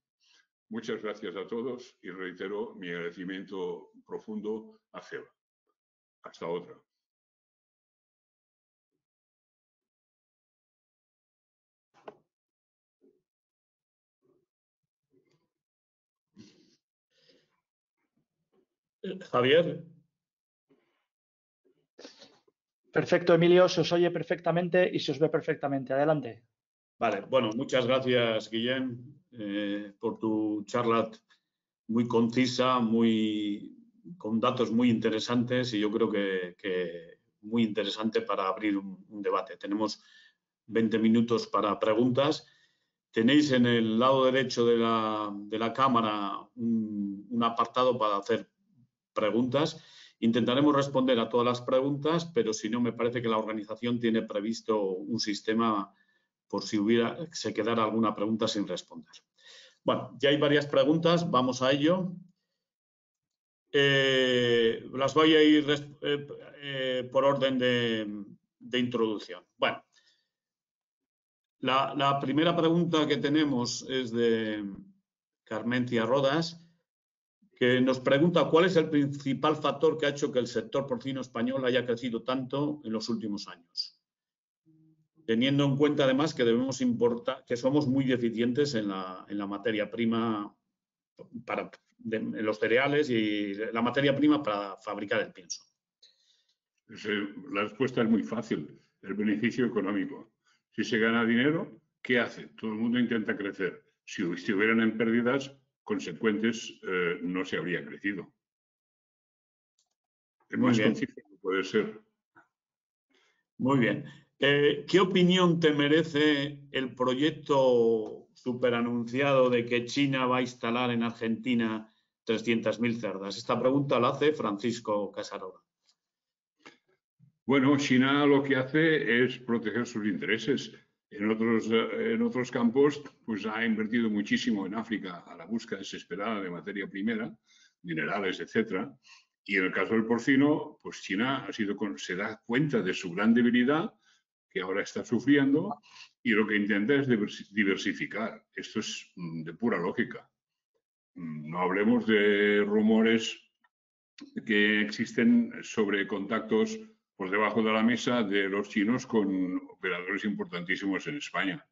Muchas gracias a todos y reitero mi agradecimiento profundo a CEBA. Hasta otra. Javier. Perfecto, Emilio, se os oye perfectamente y se os ve perfectamente. Adelante. Vale, bueno, muchas gracias, Guillem, por tu charla muy concisa, con datos muy interesantes y yo creo que muy interesante para abrir un debate. Tenemos 20 minutos para preguntas. Tenéis en el lado derecho de la cámara un apartado para hacer preguntas. Intentaremos responder a todas las preguntas, pero si no, me parece que la organización tiene previsto un sistema por si se quedara alguna pregunta sin responder. Bueno, ya hay varias preguntas, vamos a ello. Las voy a ir por orden de introducción. Bueno, la primera pregunta que tenemos es de Carmentia Rodas, que nos pregunta cuál es el principal factor que ha hecho que el sector porcino español haya crecido tanto en los últimos años. Teniendo en cuenta además que debemos importar, que somos muy deficientes en la materia prima en los cereales y la materia prima para fabricar el pienso. La respuesta es muy fácil, el beneficio económico. Si se gana dinero, ¿qué hace? Todo el mundo intenta crecer. Si estuvieran en pérdidas, consecuentes, no se habría crecido. El Muy más bien. conciso no puede ser. Muy bien. ¿Qué opinión te merece el proyecto superanunciado de que China va a instalar en Argentina 300.000 cerdas? Esta pregunta la hace Francisco Casanova. Bueno, China lo que hace es proteger sus intereses. En otros campos, pues ha invertido muchísimo en África a la búsqueda desesperada de materia primera, minerales, etcétera. Y en el caso del porcino, pues China se da cuenta de su gran debilidad, que ahora está sufriendo, y lo que intenta es diversificar. Esto es de pura lógica. No hablemos de rumores que existen sobre contactos por debajo de la mesa de los chinos con operadores importantísimos en España.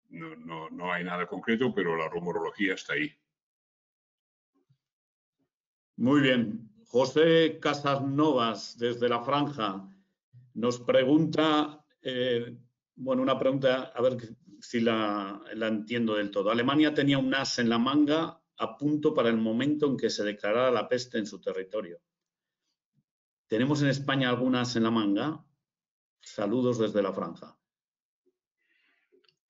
No hay nada concreto, pero la rumorología está ahí. Muy bien. José Casanovas, desde La Franja, nos pregunta, una pregunta, a ver si la entiendo del todo. Alemania tenía un as en la manga a punto para el momento en que se declarara la peste en su territorio. ¿Tenemos en España algún as en la manga? Saludos desde La Franja.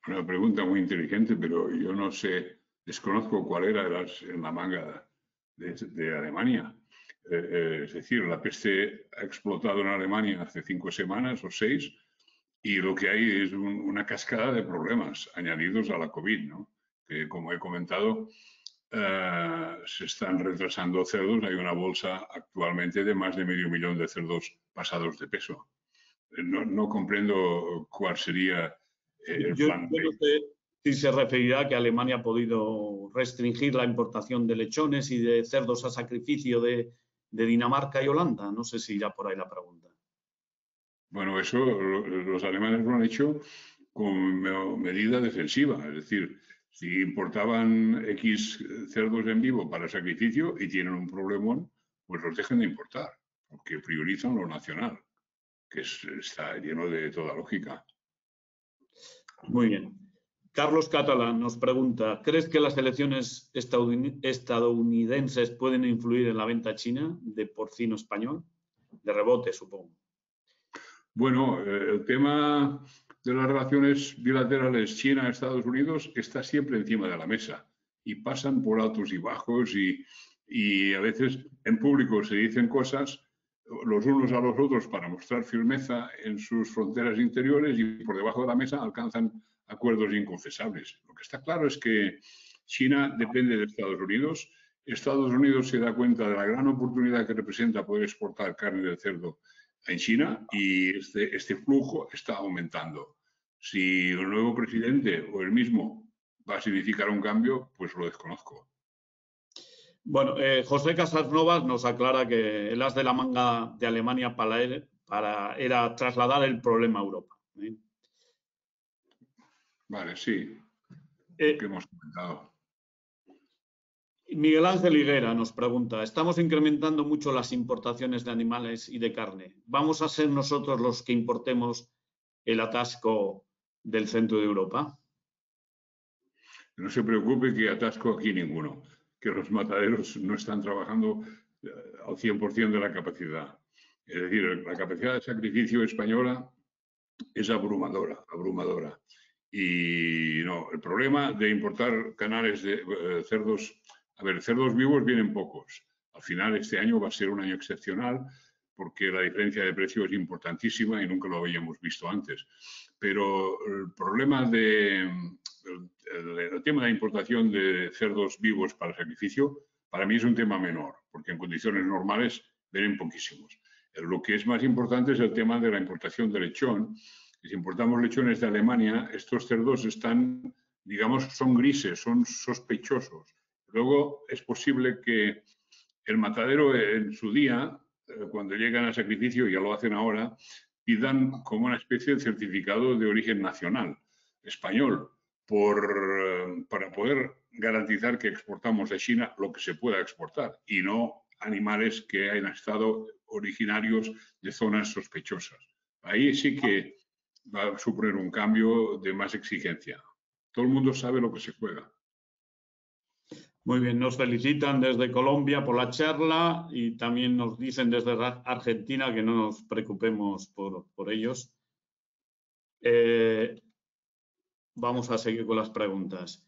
Una pregunta muy inteligente, pero yo no sé, desconozco cuál era el as en la manga de Alemania. Es decir, la peste ha explotado en Alemania hace 5 semanas o 6 y lo que hay es una cascada de problemas añadidos a la COVID, ¿no? Que, como he comentado, se están retrasando cerdos. Hay una bolsa actualmente de más de 500.000 de cerdos pasados de peso. No comprendo cuál sería el plan B. Yo no sé si se referirá a que Alemania ha podido restringir la importación de lechones y de cerdos a sacrificio de Dinamarca y Holanda. No sé si irá por ahí la pregunta. Bueno, eso los alemanes lo han hecho con medida defensiva. Es decir, si importaban X cerdos en vivo para sacrificio y tienen un problemón, pues los dejen de importar, porque priorizan lo nacional, que está lleno de toda lógica. Muy bien. Carlos Catalán nos pregunta, ¿crees que las elecciones estadounidenses pueden influir en la venta china de porcino español? De rebote, supongo. Bueno, el tema de las relaciones bilaterales China-Estados Unidos está siempre encima de la mesa y pasan por altos y bajos y a veces en público se dicen cosas los unos a los otros para mostrar firmeza en sus fronteras interiores y por debajo de la mesa alcanzan acuerdos inconfesables. Lo que está claro es que China depende de Estados Unidos. Estados Unidos se da cuenta de la gran oportunidad que representa poder exportar carne de cerdo en China y este flujo está aumentando. Si el nuevo presidente o el mismo va a significar un cambio, pues lo desconozco. Bueno, José Casanovas nos aclara que el as de la manga de Alemania era trasladar el problema a Europa. Vale, sí, que hemos comentado. Miguel Ángel Higuera nos pregunta, estamos incrementando mucho las importaciones de animales y de carne. ¿Vamos a ser nosotros los que importemos el atasco del centro de Europa? No se preocupe que atasco aquí ninguno, que los mataderos no están trabajando al 100% de la capacidad. Es decir, la capacidad de sacrificio española es abrumadora. Y no, el problema de importar canales de cerdos, a ver, cerdos vivos vienen pocos. Al final este año va a ser un año excepcional porque la diferencia de precio es importantísima y nunca lo habíamos visto antes. Pero el problema el tema de importación de cerdos vivos para sacrificio, para mí es un tema menor, porque en condiciones normales vienen poquísimos. Lo que es más importante es el tema de la importación de lechón. Si importamos lechones de Alemania, estos cerdos están, digamos, son grises, son sospechosos. Luego es posible que el matadero en su día, cuando llegan a sacrificio, ya lo hacen ahora, pidan como una especie de certificado de origen nacional, español, para poder garantizar que exportamos a China lo que se pueda exportar y no animales que hayan estado originarios de zonas sospechosas. Ahí sí que va a suponer un cambio de más exigencia. Todo el mundo sabe lo que se juega. Muy bien, nos felicitan desde Colombia por la charla y también nos dicen desde Argentina que no nos preocupemos por ellos. Vamos a seguir con las preguntas.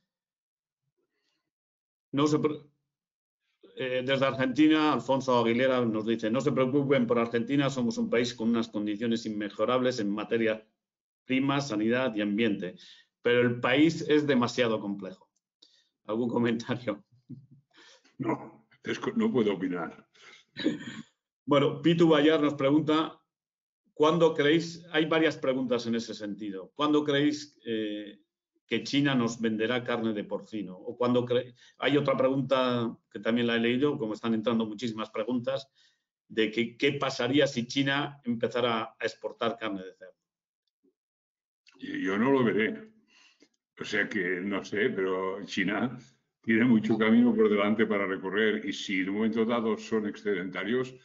Desde Argentina, Alfonso Aguilera nos dice: no se preocupen por Argentina, somos un país con unas condiciones inmejorables en materia prima, sanidad y ambiente, pero el país es demasiado complejo. ¿Algún comentario? No, no puedo opinar. Bueno, Pitu Bayar nos pregunta: ¿cuándo creéis? Hay varias preguntas en ese sentido. ¿Cuándo creéis que China nos venderá carne de porcino? O cuando hay otra pregunta que también la he leído, como están entrando muchísimas preguntas, de qué pasaría si China empezara a exportar carne de cerdo. Yo no lo veré. O sea que no sé, pero China tiene mucho camino por delante para recorrer y si en un momento dado son excedentarios,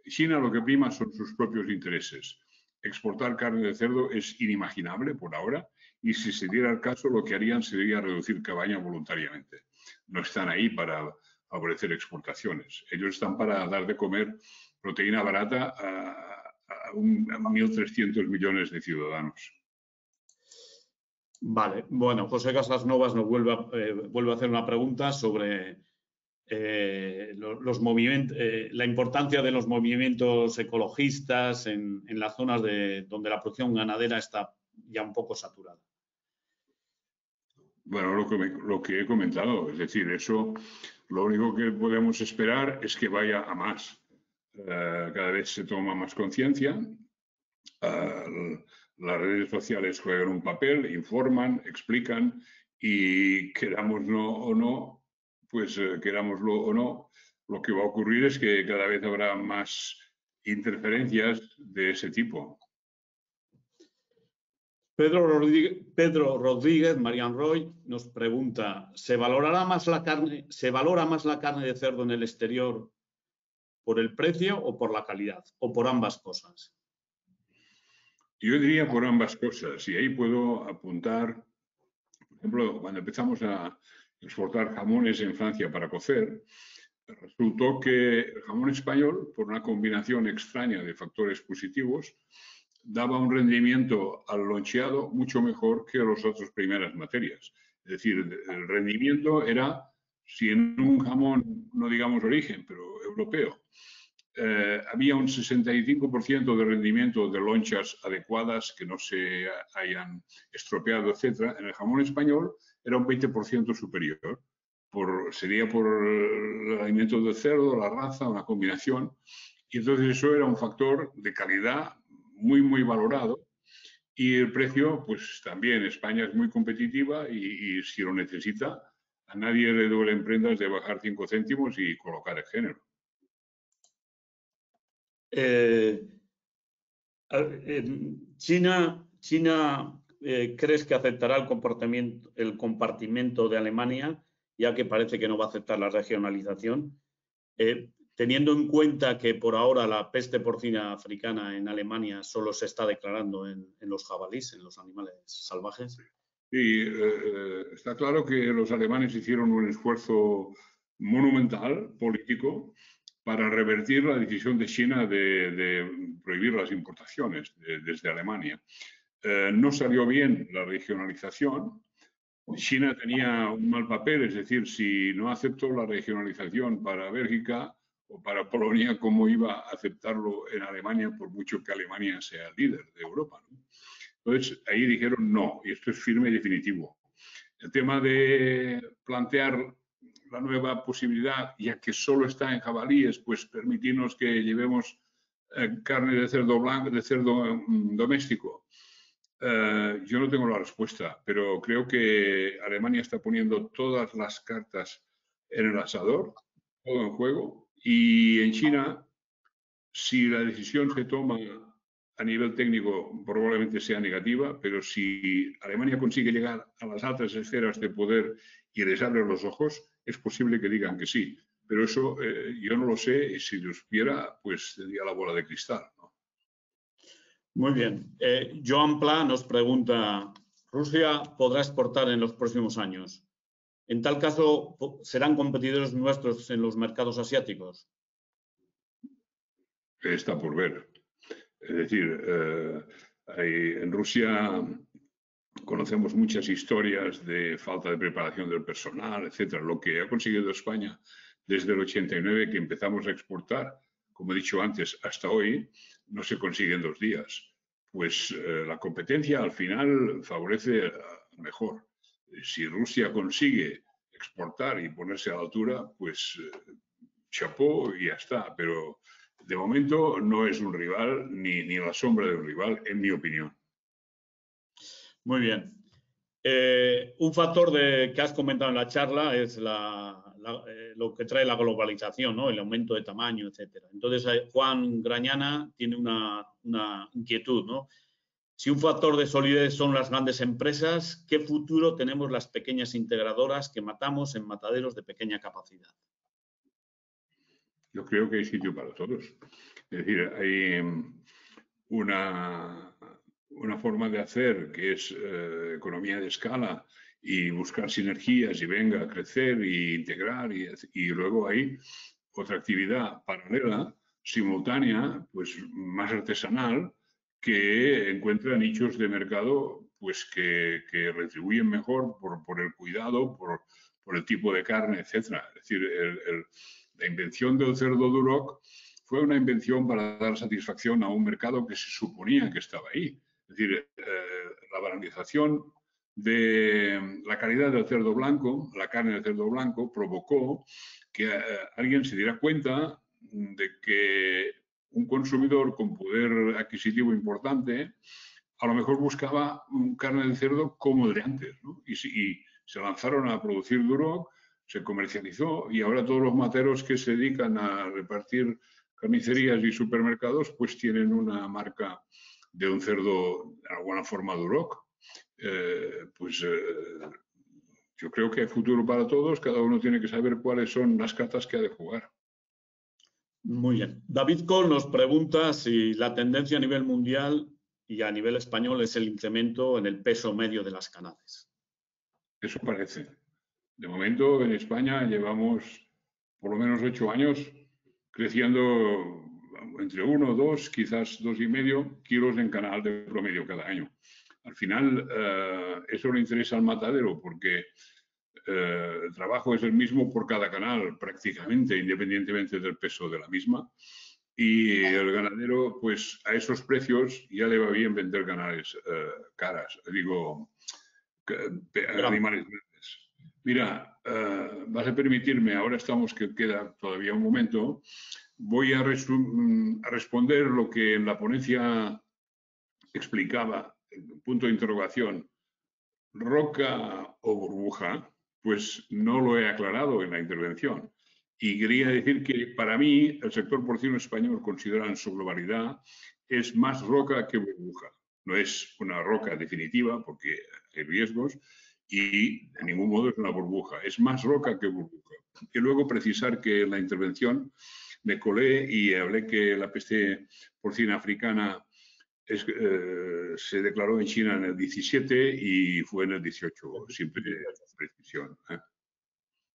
China lo que prima son sus propios intereses. Exportar carne de cerdo es inimaginable por ahora y si se diera el caso lo que harían sería reducir cabaña voluntariamente. No están ahí para favorecer exportaciones. Ellos están para dar de comer proteína barata a 1.300 millones de ciudadanos. Vale, bueno, José Casasnovas nos vuelve a hacer una pregunta sobre la importancia de los movimientos ecologistas en las zonas donde la producción ganadera está ya un poco saturada. Bueno, lo que he comentado, es decir, eso lo único que podemos esperar es que vaya a más. Cada vez se toma más conciencia. Las redes sociales juegan un papel, informan, explican y querámoslo o no, lo que va a ocurrir es que cada vez habrá más interferencias de ese tipo. Pedro Rodríguez, Marian Roy, nos pregunta: ¿se valora más la carne de cerdo en el exterior por el precio o por la calidad? ¿O por ambas cosas? Yo diría por ambas cosas, y ahí puedo apuntar, por ejemplo, cuando empezamos a exportar jamones en Francia para cocer, resultó que el jamón español, por una combinación extraña de factores positivos, daba un rendimiento al loncheado mucho mejor que las otras primeras materias. Es decir, el rendimiento era, si en un jamón, no digamos origen, pero europeo, había un 65% de rendimiento de lonchas adecuadas que no se hayan estropeado, etc. En el jamón español era un 20% superior. Sería por el alimento del cerdo, la raza, una combinación. Y entonces eso era un factor de calidad muy, muy valorado. Y el precio, pues también España es muy competitiva y si lo necesita, a nadie le duelen prendas de bajar 5 céntimos y colocar el género. China ¿crees que aceptará el compartimento de Alemania, ya que parece que no va a aceptar la regionalización? Teniendo en cuenta que por ahora la peste porcina africana en Alemania solo se está declarando en los jabalíes, en los animales salvajes. Sí, está claro que los alemanes hicieron un esfuerzo monumental político para revertir la decisión de China de prohibir las importaciones desde Alemania. No salió bien la regionalización. China tenía un mal papel, es decir, si no aceptó la regionalización para Bélgica o para Polonia, ¿cómo iba a aceptarlo en Alemania, por mucho que Alemania sea el líder de Europa, ¿no? Entonces, ahí dijeron no, y esto es firme y definitivo. El tema de plantear la nueva posibilidad, ya que solo está en jabalíes, pues permitirnos que llevemos carne de cerdo blanco, de cerdo doméstico. Yo no tengo la respuesta, pero creo que Alemania está poniendo todas las cartas en el asador, todo en juego, y en China, si la decisión se toma a nivel técnico, probablemente sea negativa, pero si Alemania consigue llegar a las altas esferas de poder y les abre los ojos, es posible que digan que sí. Pero eso yo no lo sé y si lo supiera, pues tendría la bola de cristal, ¿no? Muy bien. Joan Pla nos pregunta: ¿Rusia podrá exportar en los próximos años? En tal caso, ¿serán competidores nuestros en los mercados asiáticos? Está por ver. Es decir, en Rusia conocemos muchas historias de falta de preparación del personal, etcétera. Lo que ha conseguido España desde el 89, que empezamos a exportar, como he dicho antes, hasta hoy, no se consigue en 2 días. Pues la competencia al final favorece al mejor. Si Rusia consigue exportar y ponerse a la altura, pues chapó y ya está. Pero de momento no es un rival ni la sombra de un rival, en mi opinión. Muy bien. Un factor que has comentado en la charla es lo que trae la globalización, ¿no? El aumento de tamaño, etcétera. Entonces, Juan Grañana tiene una inquietud, ¿no? Si un factor de solidez son las grandes empresas, ¿qué futuro tenemos las pequeñas integradoras que matamos en mataderos de pequeña capacidad? Yo creo que hay sitio para todos. Es decir, hay una forma de hacer que es economía de escala y buscar sinergias y venga a crecer e integrar y luego hay otra actividad paralela, simultánea, pues más artesanal, que encuentra nichos de mercado pues que retribuyen mejor por el cuidado, por el tipo de carne, etcétera. Es decir, la invención del cerdo Duroc fue una invención para dar satisfacción a un mercado que se suponía que estaba ahí. Es decir, la banalización de la calidad del cerdo blanco, la carne del cerdo blanco, provocó que alguien se diera cuenta de que un consumidor con poder adquisitivo importante a lo mejor buscaba carne de cerdo como el de antes, ¿no? Y se lanzaron a producir Duroc, se comercializó y ahora todos los materos que se dedican a repartir carnicerías y supermercados pues tienen una marca de un cerdo de alguna forma Duroc. Yo creo que hay futuro para todos, cada uno tiene que saber cuáles son las cartas que ha de jugar. Muy bien. David Cole nos pregunta si la tendencia a nivel mundial y a nivel español es el incremento en el peso medio de las canales. Eso parece. De momento en España llevamos por lo menos 8 años creciendo entre 1, 2, quizás 2,5 kilos en canal de promedio cada año. Al final eso le interesa al matadero porque el trabajo es el mismo por cada canal prácticamente, independientemente del peso de la misma. Y el ganadero, pues a esos precios ya le va bien vender canales caras, digo, animales grandes. Mira, vas a permitirme, ahora estamos que queda todavía un momento, voy a responder lo que en la ponencia explicaba, punto de interrogación, roca o burbuja, pues no lo he aclarado en la intervención. Y quería decir que para mí el sector porcino español, considerado en su globalidad, es más roca que burbuja. No es una roca definitiva porque hay riesgos y de ningún modo es una burbuja. Es más roca que burbuja. Y luego precisar que en la intervención me colé y hablé que la peste porcina africana se declaró en China en el 17 y fue en el 18, siempre precisión.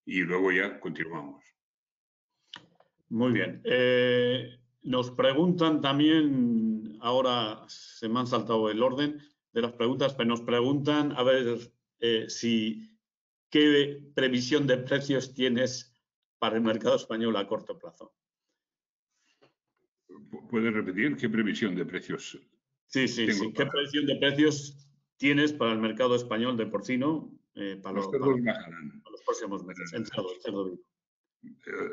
Y luego ya continuamos. Muy bien. Nos preguntan también, ahora se me han saltado el orden de las preguntas, pero nos preguntan, a ver, ¿qué previsión de precios tienes para el mercado español a corto plazo? ¿Puedes repetir qué previsión de precios? Sí. ¿Qué previsión de precios tienes para el mercado español de porcino para los próximos meses? El cerdo vivo.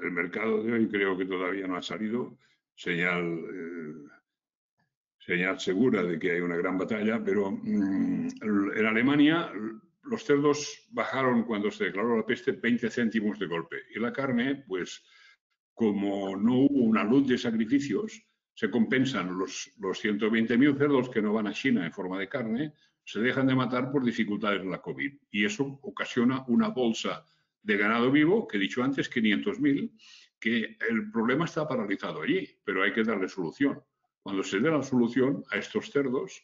El mercado de hoy creo que todavía no ha salido, señal segura de que hay una gran batalla, pero en Alemania los cerdos bajaron cuando se declaró la peste 20 céntimos de golpe y la carne, pues como no hubo una luz de sacrificios, se compensan los 120.000 cerdos que no van a China en forma de carne, se dejan de matar por dificultades en la COVID. Y eso ocasiona una bolsa de ganado vivo, que he dicho antes, 500.000, que el problema está paralizado allí, pero hay que darle solución. Cuando se dé la solución a estos cerdos,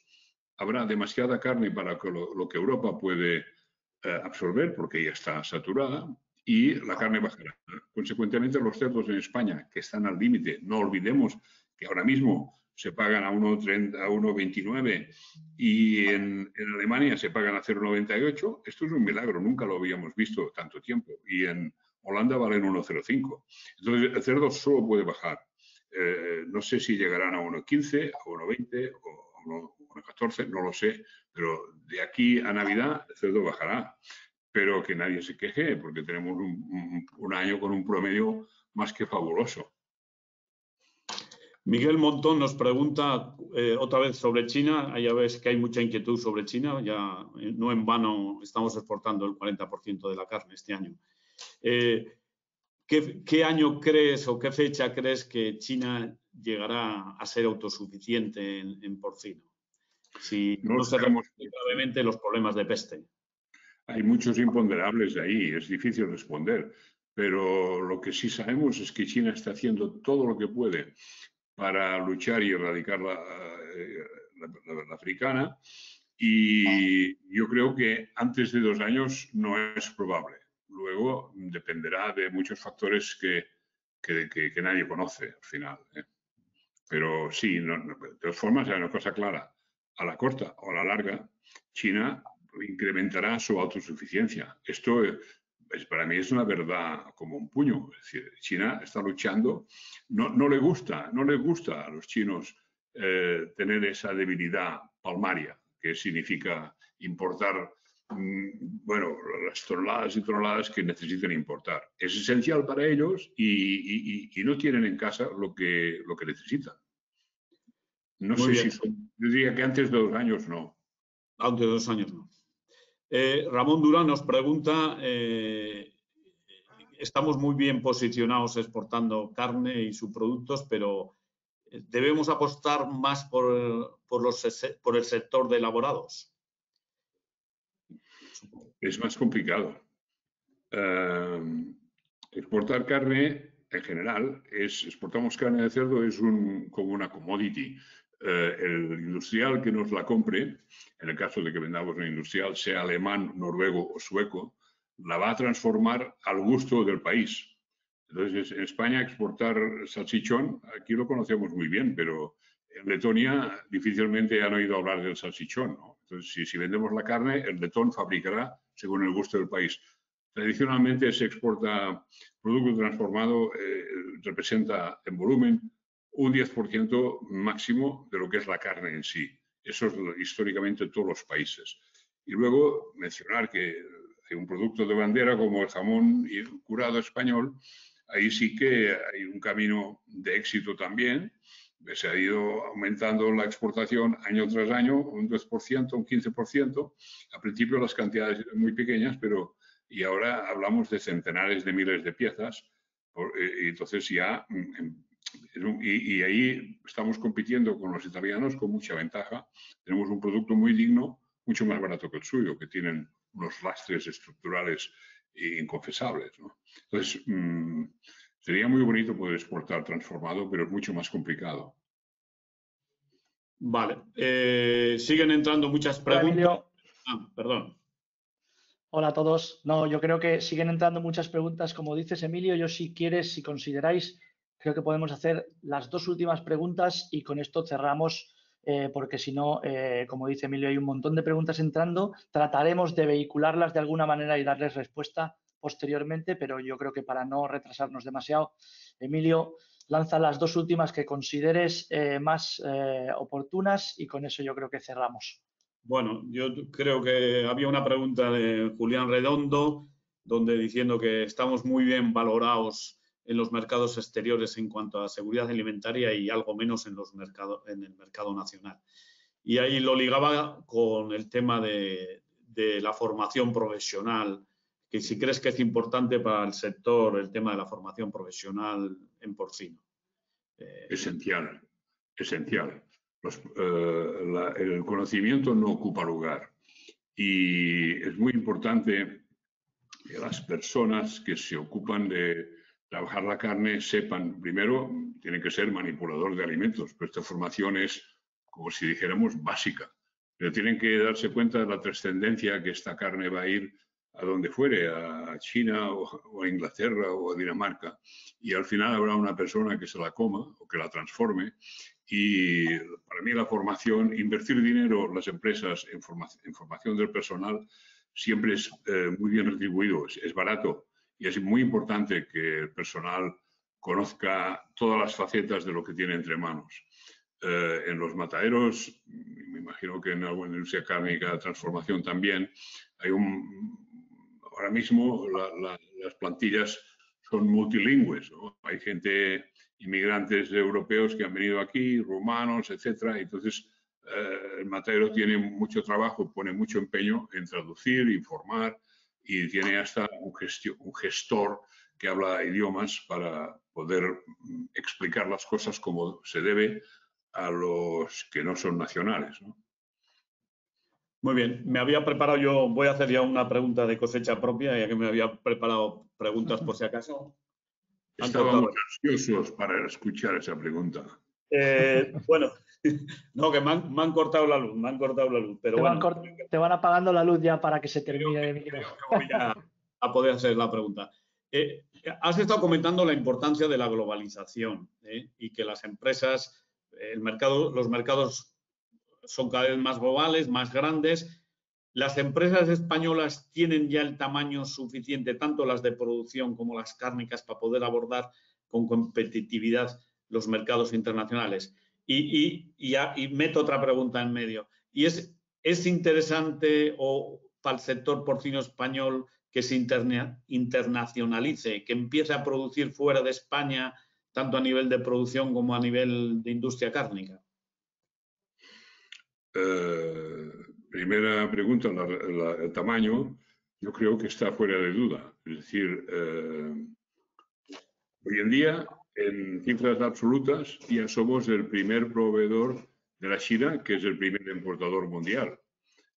habrá demasiada carne para lo que Europa puede absorber porque ya está saturada y la carne bajará. Consecuentemente, los cerdos en España, que están al límite, no olvidemos que ahora mismo se pagan a 1,30, a 1,29 y en Alemania se pagan a 0,98. Esto es un milagro, nunca lo habíamos visto tanto tiempo. Y en Holanda valen 1,05. Entonces, el cerdo solo puede bajar. No sé si llegarán a 1,15, a 1,20 o a 1,14, no lo sé, pero de aquí a Navidad el cerdo bajará. Pero que nadie se queje, porque tenemos un año con un promedio más que fabuloso. Miguel Montón nos pregunta otra vez sobre China. Ya ves que hay mucha inquietud sobre China. Ya no en vano estamos exportando el 40% de la carne este año. ¿Qué año crees o qué fecha crees que China llegará a ser autosuficiente en porcino? Si no se resuelven gravemente los problemas de peste. Hay muchos imponderables ahí, es difícil responder. Pero lo que sí sabemos es que China está haciendo todo lo que puede para luchar y erradicar la africana, y yo creo que antes de 2 años no es probable. Luego dependerá de muchos factores que nadie conoce al final. Pero sí, de todas formas, hay una cosa clara. A la corta o a la larga, China incrementará su autosuficiencia. Esto para mí es una verdad como un puño. Es decir, China está luchando. No le gusta a los chinos tener esa debilidad palmaria, que significa importar, bueno, las toneladas y toneladas que necesitan importar. Es esencial para ellos y no tienen en casa lo que necesitan. No sé si son, yo diría que antes de 2 años no. Antes de 2 años no. Ramón Durán nos pregunta, estamos muy bien posicionados exportando carne y subproductos, pero ¿debemos apostar más por el sector de elaborados? Es más complicado. Exportar carne, en general, exportamos carne de cerdo, es como una commodity. El industrial que nos la compre, en el caso de que vendamos un industrial, sea alemán, noruego o sueco, la va a transformar al gusto del país. Entonces, en España exportar salchichón, aquí lo conocemos muy bien, pero en Letonia difícilmente han oído hablar del salchichón, ¿no? Entonces, si vendemos la carne, el letón fabricará según el gusto del país. Tradicionalmente se exporta producto transformado, representa en volumen un 10% máximo de lo que es la carne en sí. Eso es históricamente todos los países. Y luego mencionar que hay un producto de bandera como el jamón curado español. Ahí sí que hay un camino de éxito también. Se ha ido aumentando la exportación año tras año, un 2%, un 15%. Al principio las cantidades eran muy pequeñas, y ahora hablamos de centenares de miles de piezas. Y entonces ya, y ahí estamos compitiendo con los italianos con mucha ventaja. Tenemos un producto muy digno, mucho más barato que el suyo, que tienen unos lastres estructurales inconfesables, ¿no? Entonces, sería muy bonito poder exportar transformado, pero es mucho más complicado. Vale. Siguen entrando muchas preguntas. Perdón. Hola a todos. No, yo creo que siguen entrando muchas preguntas. Como dices, Emilio, yo si quieres, si consideráis, creo que podemos hacer las 2 últimas preguntas y con esto cerramos, porque si no, como dice Emilio, hay un montón de preguntas entrando. Trataremos de vehicularlas de alguna manera y darles respuesta posteriormente, pero yo creo que para no retrasarnos demasiado, Emilio, lanza las 2 últimas que consideres más oportunas y con eso yo creo que cerramos. Bueno, yo creo que había una pregunta de Julián Redondo, donde diciendo que estamos muy bien valorados en los mercados exteriores en cuanto a seguridad alimentaria y algo menos en el mercado nacional. Y ahí lo ligaba con el tema de la formación profesional, que si crees que es importante para el sector el tema de la formación profesional en porcino. Esencial, esencial. El conocimiento no ocupa lugar y es muy importante que las personas que se ocupan de trabajar la carne sepan, primero, tienen que ser manipulador de alimentos, pero esta formación es, como si dijéramos, básica, pero tienen que darse cuenta de la trascendencia que esta carne va a ir a donde fuere, a China o a Inglaterra o a Dinamarca, y al final habrá una persona que se la coma o que la transforme. Y para mí la formación, invertir dinero las empresas en formación del personal siempre es muy bien retribuido, es barato, y es muy importante que el personal conozca todas las facetas de lo que tiene entre manos. En los mataderos, me imagino que en alguna industria cárnica, transformación también, hay ahora mismo las plantillas son multilingües, ¿no? Hay gente, inmigrantes europeos que han venido aquí, rumanos, etcétera. Entonces, el matadero tiene mucho trabajo, pone mucho empeño en traducir, informar, y tiene hasta un gestor que habla idiomas para poder explicar las cosas como se debe a los que no son nacionales, ¿no? Muy bien, me había preparado yo, voy a hacer ya una pregunta de cosecha propia, ya que me había preparado preguntas por si acaso. Estábamos ansiosos para escuchar esa pregunta. Bueno, no, que me han cortado la luz, pero te van apagando la luz ya para que se termine. Creo que voy a poder hacer la pregunta. Has estado comentando la importancia de la globalización, y que las empresas, los mercados son cada vez más globales, más grandes. ¿Las empresas españolas tienen ya el tamaño suficiente, tanto las de producción como las cárnicas, para poder abordar con competitividad los mercados internacionales? Y meto otra pregunta en medio. ¿Y es interesante para el sector porcino español que se internacionalice, que empiece a producir fuera de España, tanto a nivel de producción como a nivel de industria cárnica? Primera pregunta, el tamaño, yo creo que está fuera de duda. Es decir, hoy en día, en cifras absolutas, ya somos el primer proveedor de la China, que es el primer importador mundial.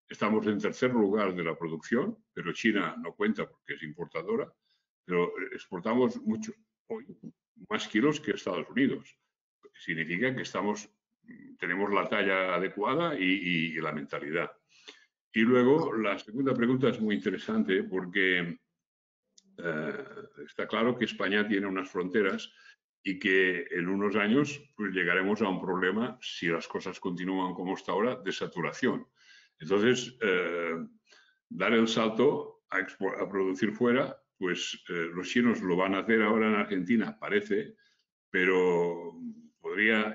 Estamos en tercer lugar de la producción, pero China no cuenta porque es importadora, pero exportamos mucho, más kilos que Estados Unidos. Significa que tenemos la talla adecuada y la mentalidad. Y luego, la segunda pregunta es muy interesante porque está claro que España tiene unas fronteras y que en unos años pues, llegaremos a un problema, si las cosas continúan como hasta ahora, de saturación. Entonces, dar el salto a producir fuera, pues los chinos lo van a hacer ahora en Argentina, parece, pero podría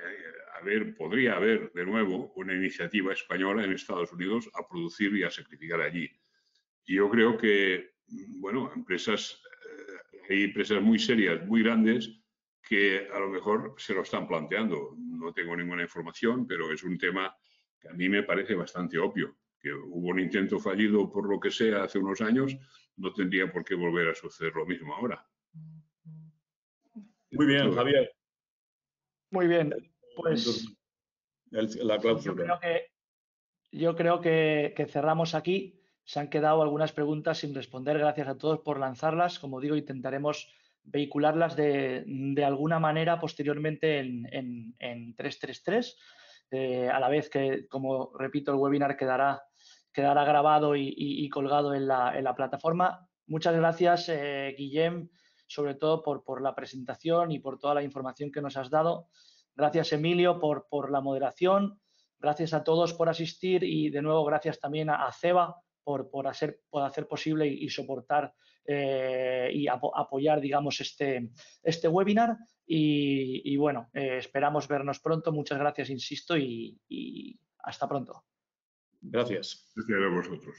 haber de nuevo una iniciativa española en Estados Unidos a producir y a sacrificar allí. Y yo creo que, bueno, hay empresas muy serias, muy grandes, que a lo mejor se lo están planteando. No tengo ninguna información, pero es un tema que a mí me parece bastante obvio. Que hubo un intento fallido por lo que sea hace unos años, no tendría por qué volver a suceder lo mismo ahora. Muy bien, Javier. Muy bien, pues la cláusula. Yo creo que cerramos aquí. Se han quedado algunas preguntas sin responder. Gracias a todos por lanzarlas. Como digo, intentaremos vehicularlas de alguna manera posteriormente en 333. A la vez que, como repito, el webinar quedará grabado y colgado en la plataforma. Muchas gracias, Guillem, sobre todo por la presentación y por toda la información que nos has dado. Gracias, Emilio, por la moderación. Gracias a todos por asistir y, de nuevo, gracias también a Ceba por hacer posible y soportar y apoyar, digamos, este webinar. Y bueno, esperamos vernos pronto. Muchas gracias, insisto, y hasta pronto. Gracias. Gracias a vosotros.